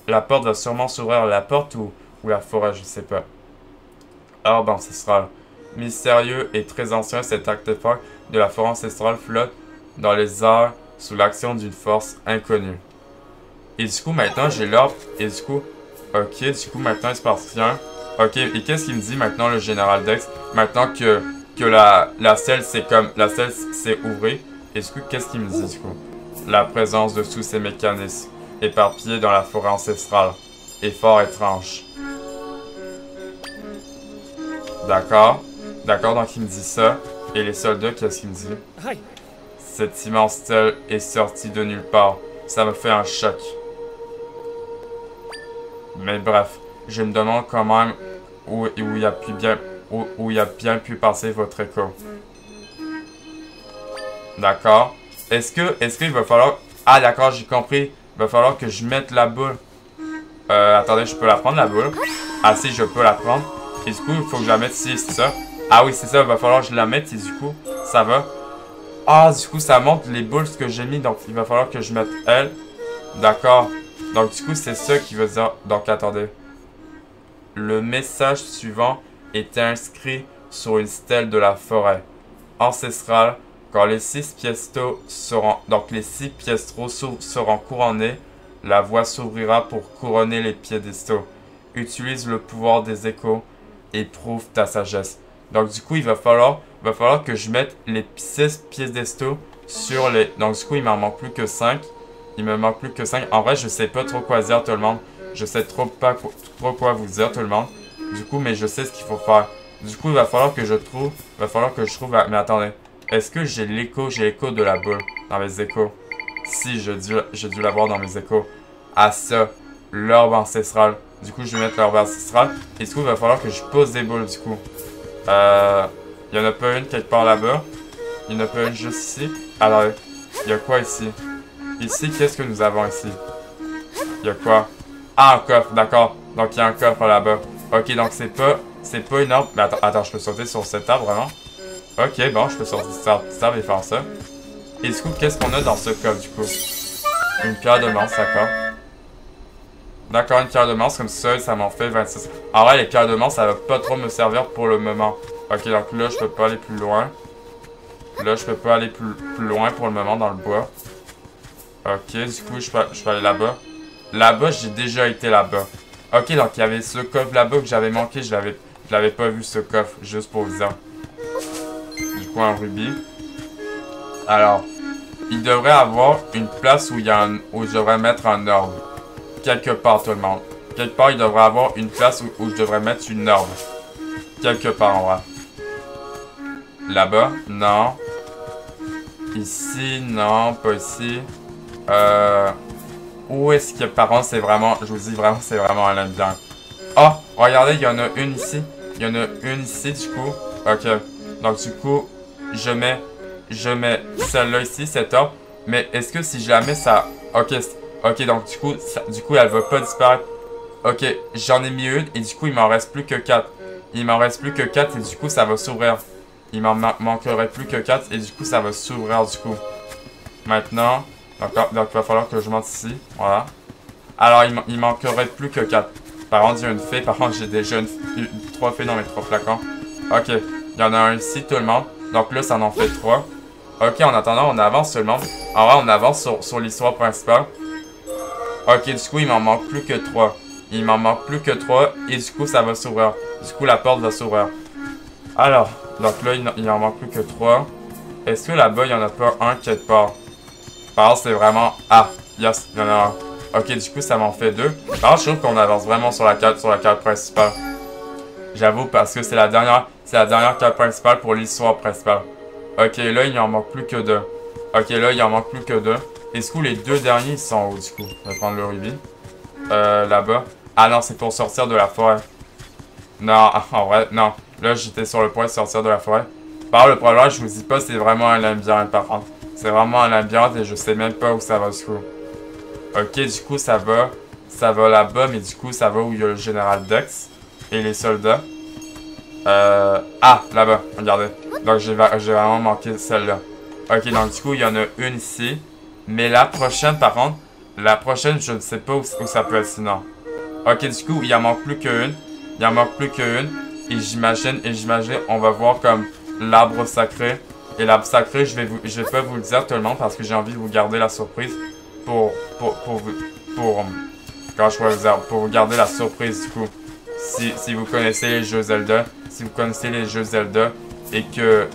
[SPEAKER 1] La porte va sûrement s'ouvrir. La porte ou la forêt, je sais pas. Orbe ancestrale. Mystérieux et très ancien, cet artefact de la forêt ancestrale flotte dans les airs sous l'action d'une force inconnue. Et du coup, maintenant, j'ai l'orbe. Et du coup, ok, du coup, maintenant, il se passe rien. Ok, et qu'est-ce qu'il me dit maintenant, le général Dex? Maintenant que la selle, c'est comme... La selle, c'est ouvert. Et du coup, qu'est-ce qu'il me dit, du coup? La présence de tous ces mécanismes éparpillés dans la forêt ancestrale est fort étrange. D'accord. D'accord, donc il me dit ça. Et les soldats, qu'est-ce qu'il me dit? Cette immense stèle est sortie de nulle part. Ça me fait un choc. Mais bref, je me demande quand même où il a bien pu passer votre écho. D'accord. Est-ce qu'il va falloir... Ah d'accord, j'ai compris. Il va falloir que je mette la boule. Attendez, je peux la prendre la boule? Ah si, je peux la prendre. Et du coup, il faut que je la mette ici, c'est ça? Ah oui, c'est ça, il va falloir que je la mette et du coup, ça va. Ah, du coup, ça montre les boules que j'ai mis, donc il va falloir que je mette elle. D'accord. Donc du coup, c'est ça qui veut dire... Donc attendez. Le message suivant est inscrit sur une stèle de la forêt ancestrale. Quand les 6 piestos seront... Donc les 6 piestos seront couronnés, la voie s'ouvrira pour couronner les piédestaux. Utilise le pouvoir des échos et prouve ta sagesse. Donc du coup, il va falloir que je mette les 6 piédestaux sur les... Donc du coup, il m'en manque plus que 5. Il me manque plus que 5. En vrai, je sais pas trop quoi dire tout le monde. Je sais trop quoi vous dire tout le monde. Du coup, mais je sais ce qu'il faut faire. Du coup, il va falloir que je trouve... Mais attendez. Est-ce que j'ai l'écho? J'ai l'écho de la boule dans mes échos. Si, j'ai dû l'avoir dans mes échos. Ah ça, l'orbe ancestrale. Du coup, je vais mettre l'orbe ancestrale. Et du coup, il va falloir que je pose des boules du coup. Il y en a pas une quelque part là-bas. Il y en a pas une juste ici. Alors, il y a quoi ici? Ici, qu'est-ce que nous avons ici? Il y a quoi? Ah, un coffre, d'accord. Donc, il y a un coffre là-bas. Ok, donc c'est pas une orbe. Mais attends, je peux sauter sur cet arbre, vraiment? Ok, bon, je peux sortir cet arbre et faire ça. Et du coup, qu'est-ce qu'on a dans ce coffre, du coup? Une pierre de lance, d'accord. D'accord, une pierre de lance, comme ça m'en fait 26. En vrai, les pierres de lance, ça va pas trop me servir pour le moment. Ok, donc là, je peux pas aller plus loin. Là, je peux pas aller plus loin pour le moment dans le bois. Ok, du coup, je peux aller là-bas. Là-bas, j'ai déjà été là-bas. Ok, donc il y avait ce coffre là-bas que j'avais manqué. Je l'avais pas vu, ce coffre, juste pour vous dire. Du coup, un rubis. Alors, il devrait avoir une place où je devrais mettre un orbe. Quelque part, tout le monde. Quelque part, il devrait avoir une place où je devrais mettre une orbe. Quelque part, en vrai. Là-bas? Non. Ici? Non, pas ici. Où est-ce que, par contre, c'est vraiment... Je vous dis vraiment, c'est vraiment un labyrinthe. Oh! Regardez, il y en a une ici. Il y en a une ici, du coup. Ok. Donc, du coup, je mets celle-là ici, cette orbe. Mais est-ce que si je la mets, ça... Ok, donc du coup, elle va pas disparaître. Ok, j'en ai mis une et du coup, il m'en reste plus que 4. Il m'en reste plus que 4 et du coup, ça va s'ouvrir. Il m'en manquerait plus que 4 et du coup, ça va s'ouvrir du coup. Maintenant, donc il va falloir que je monte ici. Voilà. Alors, il manquerait plus que 4. Par contre, il y a une fée. Par contre, j'ai déjà 3 fées dans mes 3 flacons. Ok, il y en a un ici, tout le monde. Donc là, ça en fait 3. Ok, en attendant, on avance tout le monde. En vrai, on avance sur l'histoire principale. Ok, du coup, il m'en manque plus que 3. Il m'en manque plus que 3. Et du coup, ça va s'ouvrir. Du coup, la porte va s'ouvrir. Alors, donc là, il en manque plus que 3. Est-ce que là-bas, il n'y en a pas un quelque part? Par contre, c'est vraiment... Ah, yes, il y en a un. Ok, du coup, ça m'en fait 2. Par contre, je trouve qu'on avance vraiment sur la carte principale. J'avoue, parce que c'est la dernière carte principale pour l'histoire principale. Ok, là, il en manque plus que 2. Ok, là, il en manque plus que 2. Et du coup, les 2 derniers, ils sont où, du coup? Je vais prendre le rubis. Là-bas. Ah non, c'est pour sortir de la forêt. Non, en vrai, non. Là, j'étais sur le point de sortir de la forêt. Par contre, le problème, je vous dis pas, c'est vraiment un labyrinthe, par contre. C'est vraiment un labyrinthe et je sais même pas où ça va, du coup. Ok, du coup, ça va là-bas, mais du coup, ça va où il y a le général Dex et les soldats. Ah, là-bas, regardez. Donc, j'ai vraiment manqué celle-là. Ok, donc du coup, il y en a une ici. Mais la prochaine, par contre, la prochaine, je ne sais pas où ça peut être sinon. Ok, du coup, il en manque plus qu'une. Il en manque plus qu'une. Et j'imagine, on va voir comme l'arbre sacré. Et l'arbre sacré, je vais pas vous le dire tout le monde parce que j'ai envie de vous garder la surprise pour quand je pourrais vous dire, pour vous garder la surprise du coup. Si vous connaissez les jeux Zelda, et que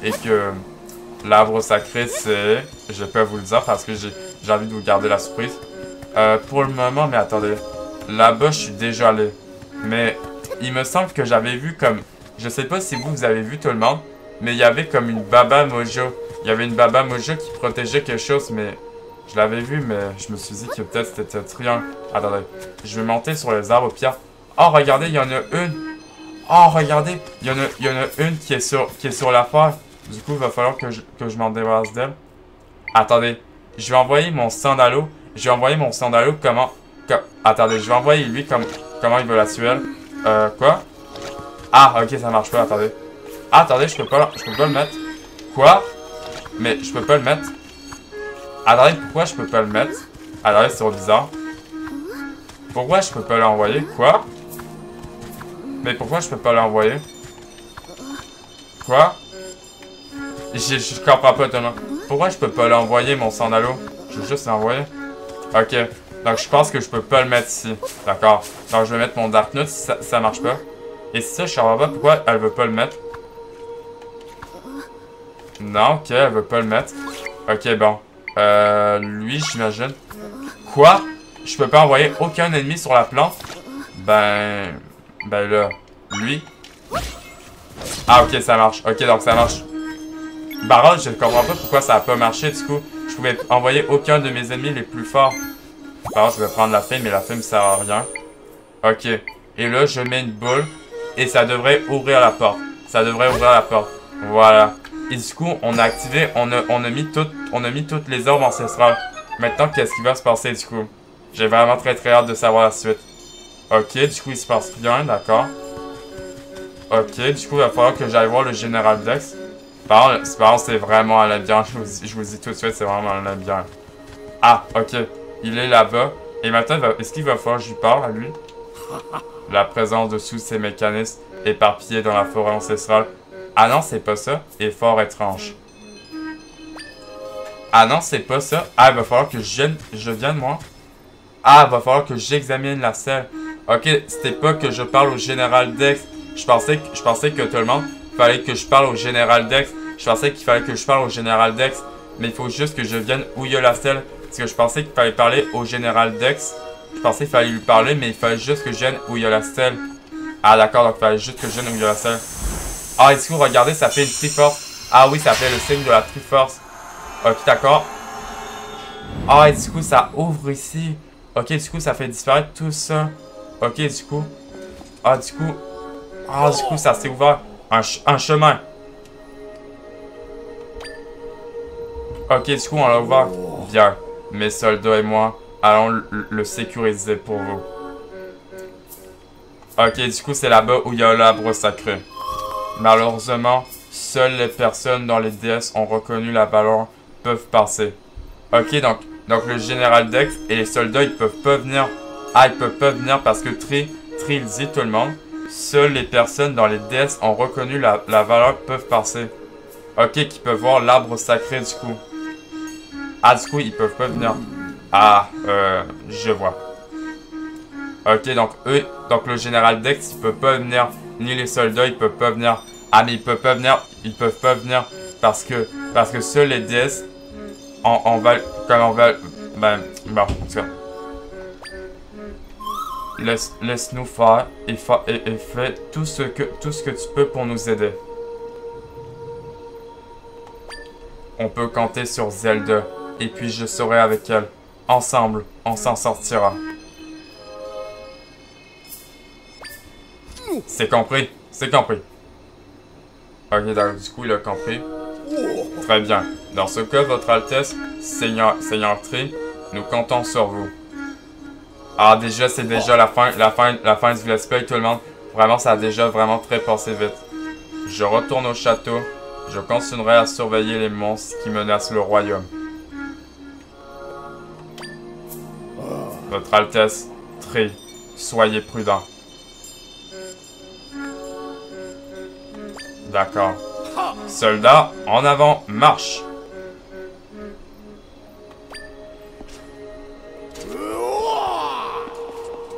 [SPEAKER 1] l'arbre sacré c'est, je peux vous le dire parce que j'ai envie de vous garder la surprise. Pour le moment, mais attendez, là-bas je suis déjà allé, mais il me semble que j'avais vu comme, je sais pas si vous avez vu tout le monde, mais il y avait comme une Baba Mojo. Il y avait une Baba Mojo qui protégeait quelque chose, mais je l'avais vu, mais je me suis dit que peut-être c'était triangle. Attendez, je vais monter sur les arbres au pire. Oh, regardez, il y en a une. Oh, regardez, il y en a une qui est sur la forêt. Du coup, il va falloir que je m'en débarrasse d'elle. Attendez, je vais envoyer mon sandalo. Attendez, je vais envoyer lui comment il veut la tuer. Quoi? Ah, ok, ça marche pas, attendez. Ah, attendez, je peux pas le mettre. Quoi? Mais je peux pas le mettre. Attendez, pourquoi je peux pas le mettre? Attendez, c'est trop bizarre. Pourquoi je peux pas l'envoyer? Quoi? Mais pourquoi je peux pas l'envoyer? Quoi? Je comprends pas tellement. Pourquoi je peux pas l'envoyer, mon sandalo? Je veux juste l'envoyer. Ok. Donc, je pense que je peux pas le mettre ici. D'accord. Donc, je vais mettre mon Dark Note si ça marche pas. Et ça, je comprends pas pourquoi elle veut pas le mettre. Non, ok, elle veut pas le mettre. Ok, bon. Lui, j'imagine. Quoi? Je peux pas envoyer aucun ennemi sur la plante? Ben là, lui. Ah, ok, ça marche. Ok, donc ça marche. Barrel, je comprends pas pourquoi ça a pas marché, du coup. Je pouvais envoyer aucun de mes ennemis les plus forts. Alors, je vais prendre la flame, mais la flame sert à rien. Ok. Et là, je mets une boule. Et ça devrait ouvrir la porte. Voilà. Et du coup, on a activé, on a mis toutes les orbes ancestrales. Maintenant, qu'est-ce qui va se passer, du coup? J'ai vraiment très hâte de savoir la suite. Ok, du coup, il se passe rien, d'accord. Ok, du coup, il va falloir que j'aille voir le général Dex. Par contre, c'est vraiment un labyrinthe. Je vous dis tout de suite, c'est vraiment un labyrinthe. Ah, ok. Il est là-bas. Et maintenant, est-ce qu'il va falloir que je lui parle à lui? La présence de tous ces mécanismes éparpillés dans la forêt ancestrale. Ah non, c'est pas ça. Est fort étrange. Ah non, c'est pas ça. Ah, il va falloir que je vienne, moi. Ah, il va falloir que j'examine la selle. Ok, c'était pas que je parle au général Dex. Je pensais que tout le monde fallait que je parle au général Dex. Je pensais qu'il fallait que je parle au général Dex. Mais il faut juste que je vienne où il y a la selle. Parce que je pensais qu'il fallait parler au général Dex. Je pensais qu'il fallait lui parler, mais il fallait juste que je vienne où il y a la selle. Ah d'accord, donc il fallait juste que je vienne où il y a la selle. Ah, et du coup, regardez, ça fait une Triforce. Ah oui, ça fait le signe de la Triforce. Ok, d'accord. Ah, et du coup, ça ouvre ici. Ok, du coup, ça fait disparaître tout ça. Ok, du coup. Ah, du coup, ça s'est ouvert. Un chemin. Ok, du coup, on l'a ouvert. Bien. Mes soldats et moi allons le sécuriser pour vous. Ok, du coup, c'est là-bas où il y a l'arbre sacré. Malheureusement, seules les personnes dont les déesses ont reconnu la valeur peuvent passer. Ok, donc le général Dex et les soldats, ils peuvent pas venir. Ah, ils peuvent pas venir parce que Tri il dit tout le monde. Seules les personnes dont les déesses ont reconnu la valeur peuvent passer. Ok, qui peuvent voir l'arbre sacré du coup. Ah, du coup, ils peuvent pas venir. Ah, je vois. Ok, donc eux, donc le général Dex, il peut pas venir, ni les soldats, ils peuvent pas venir. Ah, mais ils peuvent pas venir parce que seuls les DS, on va, comme on va, ben, bon, en tout cas. Laisse-nous faire et fais tout ce que tu peux pour nous aider. On peut compter sur Zelda, et puis je serai avec elle. Ensemble, on s'en sortira. C'est compris, c'est compris. Ok, donc du coup, il a compris. Très bien. Dans ce cas, Votre Altesse, Seigneur Tri, nous comptons sur vous. Ah, déjà, c'est déjà la fin du let's play, tout le monde. Vraiment, ça a déjà vraiment très passé vite. Je retourne au château. Je continuerai à surveiller les monstres qui menacent le royaume. Votre Altesse, Tri, soyez prudent. D'accord. Soldats, en avant, marche!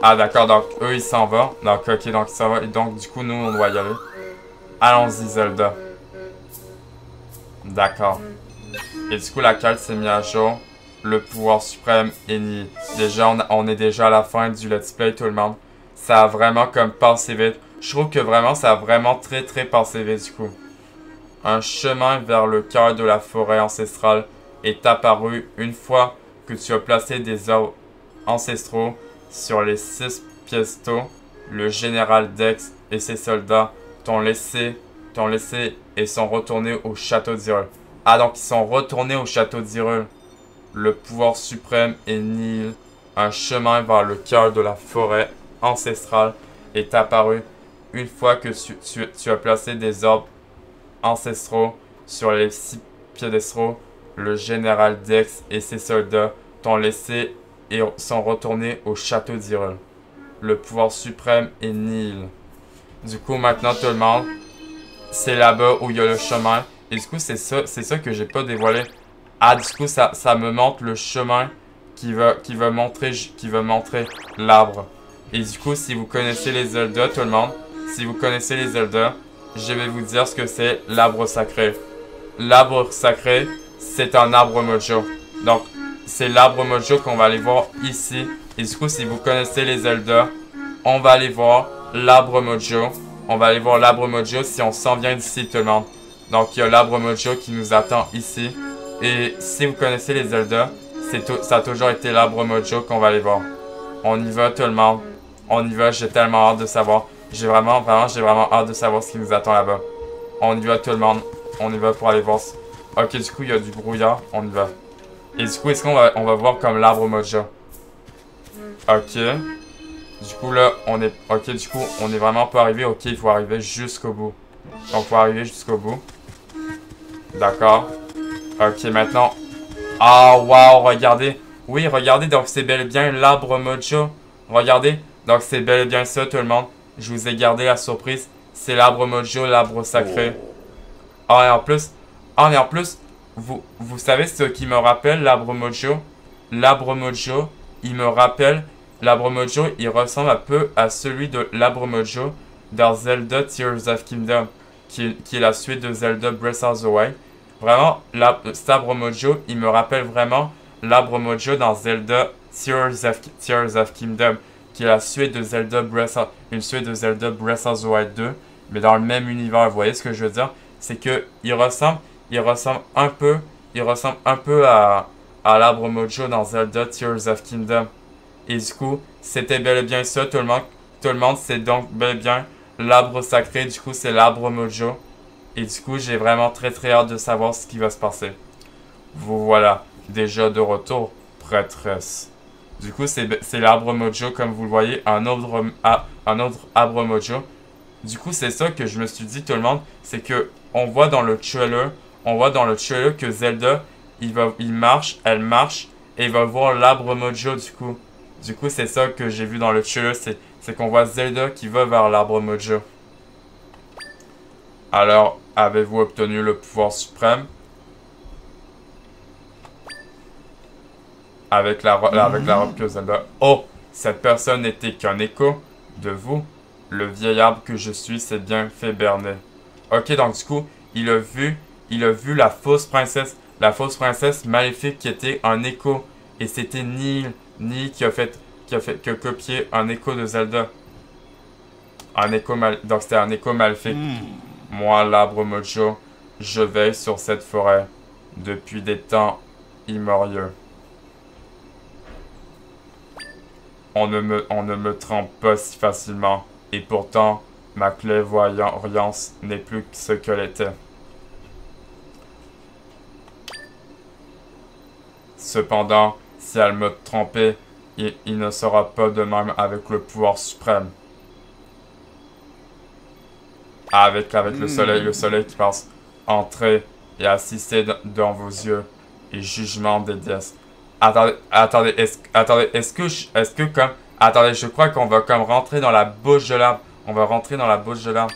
[SPEAKER 1] Ah d'accord, donc eux ils s'en vont. Donc ok, donc ça va. Et donc du coup nous on doit y aller. Allons-y Zelda. D'accord. Et du coup la carte s'est mise à jour. Le pouvoir suprême est nié. Déjà on est déjà à la fin du let's play tout le monde. Ça a vraiment comme passé vite. Je trouve que vraiment ça a vraiment très passé vite du coup. Un chemin vers le cœur de la forêt ancestrale est apparu une fois que tu as placé des arbres ancestraux sur les 6 piédestaux. Le général Dex et ses soldats t'ont laissé et sont retournés au château d'Hyrule. Ah donc ils sont retournés au château d'Hyrule. Le pouvoir suprême est nihil. Un chemin vers le cœur de la forêt ancestrale est apparu une fois que tu as placé des arbres ancestraux sur les 6 piédestaux. Le général Dex et ses soldats t'ont laissé et sont retournés au château d'Hyrule. Le pouvoir suprême est nihil. Du coup, maintenant tout le monde, c'est là-bas où il y a le chemin. Et du coup, c'est ça que j'ai pas dévoilé. Ah, du coup, ça me montre le chemin qui va montrer l'arbre. Et du coup, si vous connaissez les Zelda, tout le monde, si vous connaissez les Zelda, je vais vous dire ce que c'est l'arbre sacré. L'arbre sacré, c'est un arbre mojo. Donc, c'est l'arbre mojo qu'on va aller voir ici. Et du coup, si vous connaissez les Zelda, on va aller voir l'arbre mojo. On va aller voir l'arbre mojo si on s'en vient d'ici, tout le monde. Donc, il y a l'arbre mojo qui nous attend ici. Et si vous connaissez les Zelda, ça a toujours été l'arbre mojo qu'on va aller voir. On y va, tout le monde. On y va, j'ai tellement hâte de savoir. J'ai vraiment hâte de savoir ce qui nous attend là-bas. On y va, tout le monde. On y va pour aller voir. Ok, du coup, il y a du brouillard. On y va. Et du coup, est-ce qu'on va voir comme l'arbre mojo? Ok. Du coup, là, on est... Ok, du coup, on est vraiment pas arrivé. Ok, il faut arriver jusqu'au bout. Donc, il faut arriver jusqu'au bout. D'accord. Ok, maintenant... Ah, waouh, regardez. Oui, regardez, donc c'est bel et bien l'arbre mojo. Regardez. Donc, c'est bel et bien ça, tout le monde. Je vous ai gardé la surprise. C'est l'arbre mojo, l'arbre sacré. Ah, et en plus, vous savez ce qui me rappelle l'arbre mojo? L'arbre mojo, il me rappelle... L'arbre mojo, il ressemble un peu à celui de l'arbre mojo dans Zelda Tears of Kingdom, qui est la suite de Zelda Breath of the Wild. Vraiment, cet arbre mojo, il me rappelle vraiment l'arbre mojo dans Zelda Tears of Kingdom, qui est la suite de Zelda Breath of the Wild 2, mais dans le même univers. Vous voyez ce que je veux dire? C'est que il ressemble un peu à l'arbre mojo dans Zelda Tears of Kingdom. Et du coup, c'était bel et bien ça, tout le monde, c'est donc bel et bien l'arbre sacré. Du coup, c'est l'arbre mojo. Et du coup, j'ai vraiment très hâte de savoir ce qui va se passer. Vous voilà, déjà de retour, prêtresse. Du coup, c'est l'arbre mojo, comme vous le voyez, un autre arbre mojo. Du coup, c'est ça que je me suis dit, tout le monde, c'est que on voit dans le trailer que Zelda, elle marche, et il va voir l'arbre mojo, du coup. Du coup, c'est ça que j'ai vu dans le trailer, c'est qu'on voit Zelda qui va vers l'arbre mojo. Alors, avez-vous obtenu le pouvoir suprême? Avec la robe que Zelda... Oh! Cette personne n'était qu'un écho de vous. Le vieil arbre que je suis s'est bien fait berner. Ok, donc du coup, il a vu la fausse princesse maléfique qui était un écho. Et c'était Neil qui a copié un écho de Zelda. Donc c'était un écho maléfique. Moi, l'arbre Mojo, je veille sur cette forêt depuis des temps immémoriaux. On ne me trompe pas si facilement. Et pourtant, ma clairvoyance n'est plus ce qu'elle était. Cependant, si elle me trompait, il ne sera pas de même avec le pouvoir suprême. Avec le soleil qui passe. Entrez et assistez dans vos yeux et jugement des déesses. Attendez, je crois qu'on va comme rentrer dans la bouche de l'arbre. On va rentrer dans la bouche de l'arbre.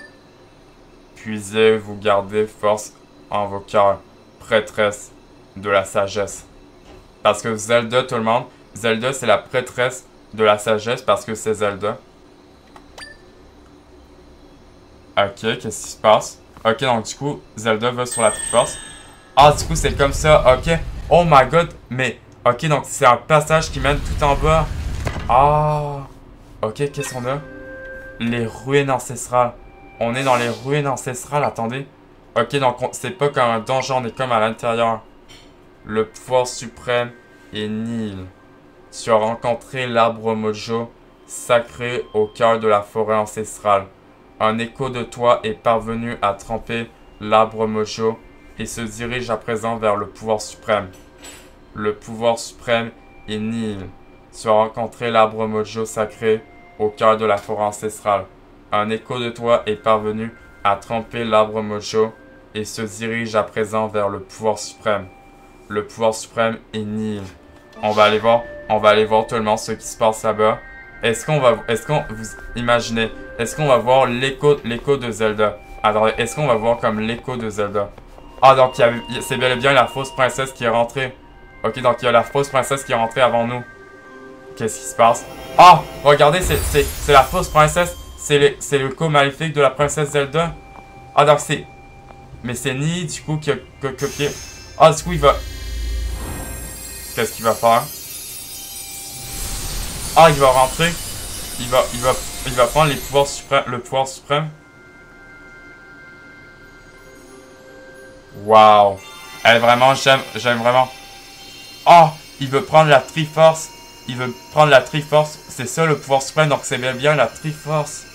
[SPEAKER 1] Puisez vous garder force en vos cœurs, prêtresse de la sagesse. Parce que Zelda, tout le monde, Zelda c'est la prêtresse de la sagesse parce que c'est Zelda. Ok, qu'est-ce qui se passe? Ok, donc du coup, Zelda va sur la Triforce. Ah, du coup, c'est comme ça, ok. Oh my god, mais... Ok, donc c'est un passage qui mène tout en bas. Ah. Ok, qu'est-ce qu'on a? Les ruines ancestrales. On est dans les ruines ancestrales, attendez. Ok, donc c'est pas comme un donjon, on est comme à l'intérieur. Le pouvoir suprême est Neil. Tu as rencontré l'arbre Mojo, sacré au cœur de la forêt ancestrale. Un écho de toi est parvenu à tremper l'arbre Mojo et se dirige à présent vers le pouvoir suprême. Le pouvoir suprême est Neil. Tu as rencontré l'arbre Mojo sacré au cœur de la forêt ancestrale. Un écho de toi est parvenu à tremper l'arbre Mojo et se dirige à présent vers le pouvoir suprême. Le pouvoir suprême est Neil. On va aller voir tout le monde ce qui se passe là-bas. Vous imaginez, est-ce qu'on va voir l'écho de Zelda? Attendez, est-ce qu'on va voir comme l'écho de Zelda? Ah, donc c'est bel et bien la fausse princesse qui est rentrée. Ok, donc il y a la fausse princesse qui est rentrée avant nous. Qu'est-ce qui se passe? Ah, regardez, c'est la fausse princesse. C'est l'écho maléfique de la princesse Zelda. Ah, donc c'est... Mais c'est Ni, du coup, qui a copié... Ah, du coup, il va... Qu'est-ce qu'il va faire? Ah, il va rentrer. Il va prendre les pouvoirs suprêmes, le pouvoir suprême. Waouh. Vraiment, j'aime vraiment. Oh, il veut prendre la Triforce. Il veut prendre la Triforce. C'est ça le pouvoir suprême, donc c'est bien la Triforce.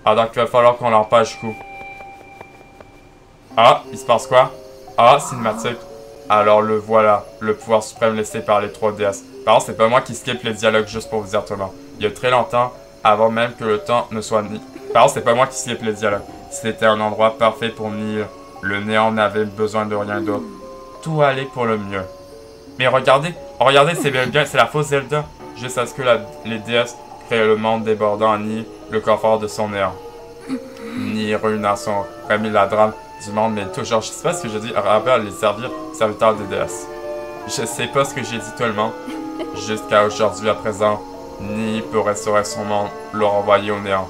[SPEAKER 1] Ah, donc il va falloir qu'on l'empêche, du coup. Ah, il se passe quoi? Ah, cinématique. Alors le voilà, le pouvoir suprême laissé par les 3 déesses. Par contre, c'est pas moi qui skip les dialogues juste pour vous dire tout le monde. Il y a très longtemps, avant même que le temps ne soit ni. Par contre, c'est pas moi qui skip les dialogues. C'était un endroit parfait pour Nier. Le néant n'avait besoin de rien d'autre. Tout allait pour le mieux. Mais regardez, c'est bien, c'est la fausse Zelda. Juste à ce que les déesses créent le monde débordant à Nier, le confort de son néant. Nier réunit son remis la drame du monde, mais toujours, je sais pas ce que j'ai dit, à les serviteurs des déesses. Je sais pas ce que j'ai dit tout le monde. Jusqu'à aujourd'hui à présent, Ni peut restaurer son monde, le renvoyer au néant.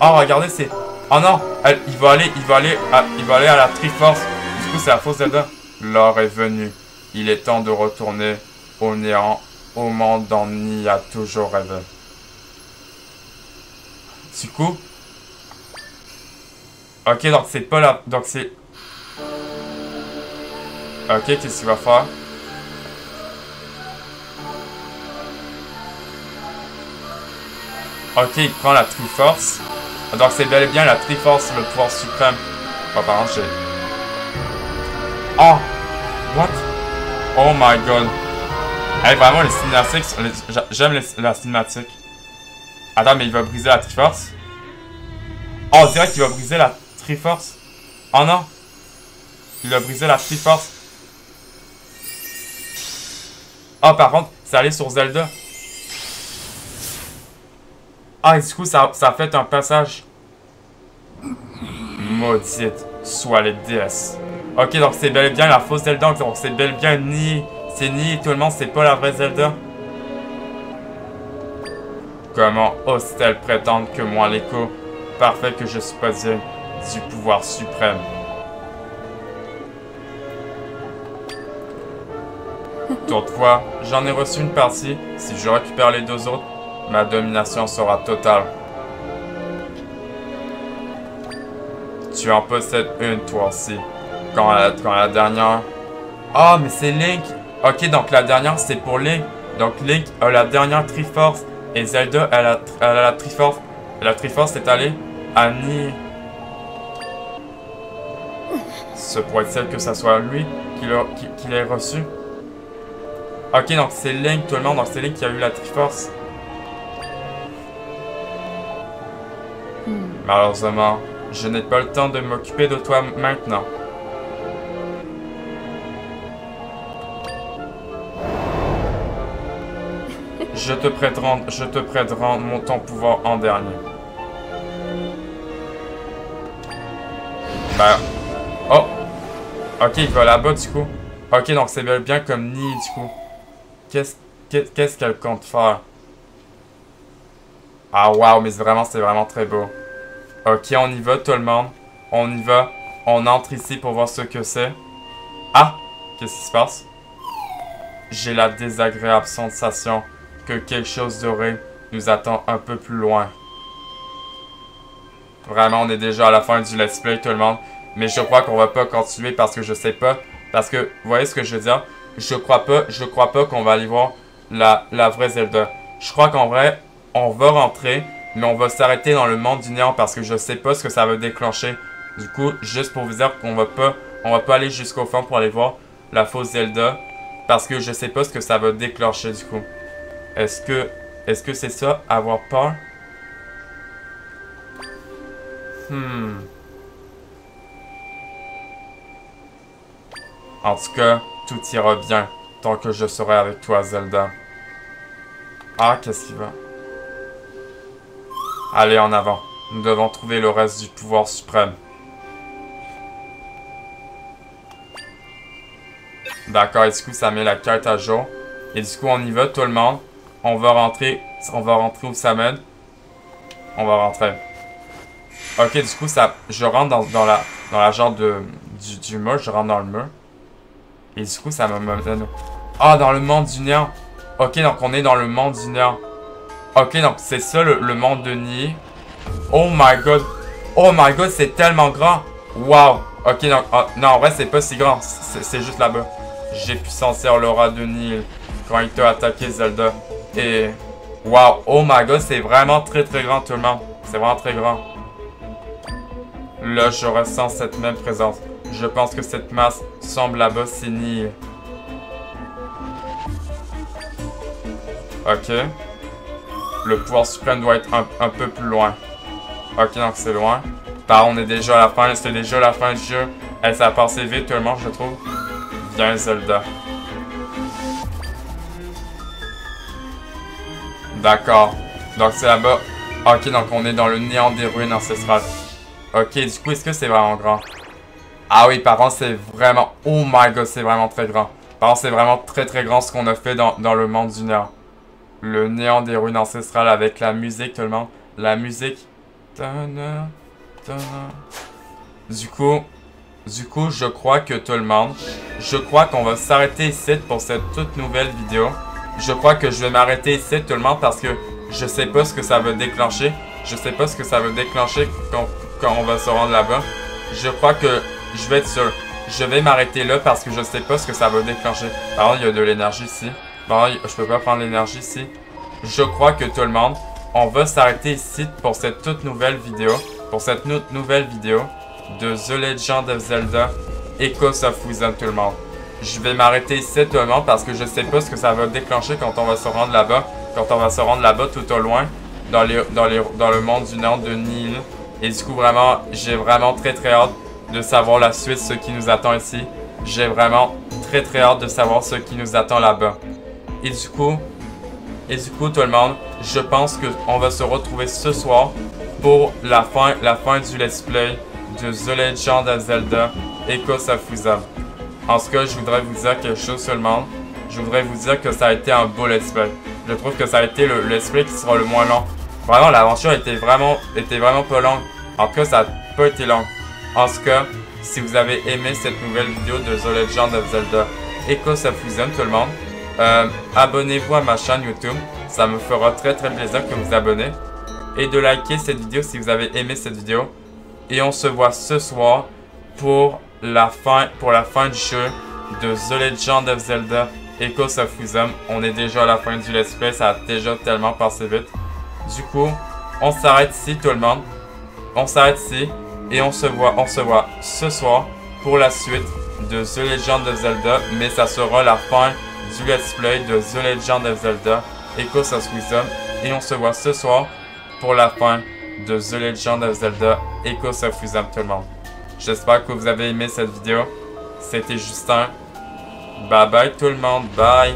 [SPEAKER 1] Oh, regardez, c'est... Oh non, il va aller à la Triforce. Du coup, c'est la fausse Zelda. L'heure est venue. Il est temps de retourner au néant, au monde dont Ni a toujours rêvé. Du coup... Ok, donc c'est pas la... Donc c'est... Ok, qu'est-ce qu'il va faire? Ok, il prend la Triforce. Donc c'est bel et bien la Triforce, le pouvoir suprême. Oh, par contre, j'ai... Oh! What? Oh my god. Hey, vraiment, les cinématiques... J'aime la cinématique. Attends, mais il va briser la Triforce? Oh, on dirait qu'il va briser la Triforce. Oh non! Il a brisé la Triforce. Oh, par contre, c'est allé sur Zelda. Ah, et du coup, ça a fait un passage. Maudite soit les déesses. Ok, donc c'est bel et bien la fausse Zelda. Donc c'est bel et bien Ni. C'est Ni et tout le monde, c'est pas la vraie Zelda. Comment ose-t-elle prétendre que moi, l'écho parfait que je suis pas digne du pouvoir suprême? Toutefois, j'en ai reçu une partie. Si je récupère les deux autres, ma domination sera totale. Tu en possèdes une, toi aussi. Quand la dernière... Ah, mais c'est Link! Ok, donc la dernière, c'est pour Link. Donc Link a la dernière Triforce. Et Zelda, elle a la Triforce. Et la Triforce est allée à Ni. Ce pourrait-il que ça soit lui qui l'ait reçu? Ok, donc c'est Link, tout le monde. Donc c'est Link qui a eu la Triforce. Malheureusement, je n'ai pas le temps de m'occuper de toi maintenant. Je te prêterai ton pouvoir en dernier. Ben... Oh! Ok, il va là-bas du coup. Ok, donc c'est bien comme Ni du coup. Qu'est-ce qu'elle compte faire? Ah waouh, mais c'est vraiment très beau. Ok, on y va tout le monde. On y va. On entre ici pour voir ce que c'est. Ah! Qu'est-ce qui se passe? J'ai la désagréable sensation que quelque chose d'horrible nous attend un peu plus loin. Vraiment, on est déjà à la fin du let's play tout le monde. Mais je crois qu'on va pas continuer parce que je sais pas. Parce que, vous voyez ce que je veux dire? Je crois pas qu'on va aller voir la vraie Zelda. Je crois qu'en vrai, on va rentrer, mais on va s'arrêter dans le monde du néant parce que je sais pas ce que ça va déclencher. Du coup, juste pour vous dire qu'on va pas aller jusqu'au fond pour aller voir la fausse Zelda. Parce que je sais pas ce que ça va déclencher du coup. Est-ce que c'est ça, avoir peur? En tout cas, tout ira bien tant que je serai avec toi, Zelda. Ah, qu'est-ce qu'il va? Allez, en avant. Nous devons trouver le reste du pouvoir suprême. D'accord, et du coup, ça met la carte à jour. Et du coup, on y va, tout le monde. On va rentrer où ça mène. On va rentrer. Ok, du coup, je rentre dans la genre du mur. Je rentre dans le mur. Et du coup, ça me mène... Ah, dans le monde du néant. Ok, donc on est dans le monde du néant. Ok, donc c'est ça le monde de Ni. Oh my god. Oh my god, c'est tellement grand. Wow. Ok, donc... Oh, non, en vrai, c'est pas si grand. C'est juste là-bas. J'ai pu sentir l'aura de Ni quand il t'a attaqué, Zelda. Et... Wow. Oh my god, c'est vraiment très grand, tout le monde. C'est vraiment très grand. Là, je ressens cette même présence. Je pense que cette masse semble là-bas, c'est Ni. Ok. Le pouvoir suprême doit être un peu plus loin. Ok, donc c'est loin. Bah, on est déjà à la fin. C'est déjà la fin du jeu. Et ça a passé vite, tout le monde, je trouve. Viens, Zelda. D'accord. Donc c'est là-bas. Ok, donc on est dans le néant des ruines ancestrales. Ok, du coup, est-ce que c'est vraiment grand? Ah oui, par contre, c'est vraiment... Oh my god, c'est vraiment très grand. Par contre, c'est vraiment très grand ce qu'on a fait dans le monde du néant. Le néant des ruines ancestrales avec la musique, tout le monde. La musique. Du coup, je crois que tout le monde... Je crois qu'on va s'arrêter ici pour cette toute nouvelle vidéo. Je crois que je vais m'arrêter ici, tout le monde, parce que je sais pas ce que ça va déclencher. Je sais pas ce que ça va déclencher quand on va se rendre là-bas. Je crois que je vais être sûr. Je vais m'arrêter là parce que je sais pas ce que ça va déclencher. Par contre, il y a de l'énergie ici. Bon, je peux pas prendre l'énergie ici. Je crois que tout le monde, on va s'arrêter ici pour cette toute nouvelle vidéo. Pour cette nouvelle vidéo de The Legend of Zelda Echoes of Wisdom, tout le monde. Je vais m'arrêter ici, tout le monde, parce que je sais pas ce que ça va déclencher quand on va se rendre là-bas. Quand on va se rendre là-bas tout au loin, dans le monde du néant de Ni. Et du coup, vraiment, j'ai vraiment très hâte de savoir la suite, ce qui nous attend ici. J'ai vraiment très hâte de savoir ce qui nous attend là-bas. Et du coup, tout le monde, je pense qu'on va se retrouver ce soir pour la fin du let's play de The Legend of Zelda Echoes of Wisdom. En tout cas, je voudrais vous dire quelque chose, tout le monde. Je voudrais vous dire que ça a été un beau let's play. Je trouve que ça a été le let's play qui sera le moins long. Vraiment, l'aventure était vraiment pas longue. En tout cas, ça n'a pas été long. En tout cas, si vous avez aimé cette nouvelle vidéo de The Legend of Zelda Echoes of Wisdom, tout le monde, abonnez-vous à ma chaîne YouTube. Ça me fera très plaisir que vous vous abonnez. Et de liker cette vidéo si vous avez aimé cette vidéo. Et on se voit ce soir pour la fin du jeu de The Legend of Zelda Echoes of Wisdom. On est déjà à la fin du let's play, ça a déjà tellement passé vite. Du coup, on s'arrête ici tout le monde. On s'arrête ici et on se voit ce soir pour la suite de The Legend of Zelda. Mais ça sera la fin du let's play de The Legend of Zelda Echoes of Wisdom. Et on se voit ce soir pour la fin de The Legend of Zelda Echoes of Wisdom, tout le monde. J'espère que vous avez aimé cette vidéo. C'était Justin. Bye bye tout le monde. Bye.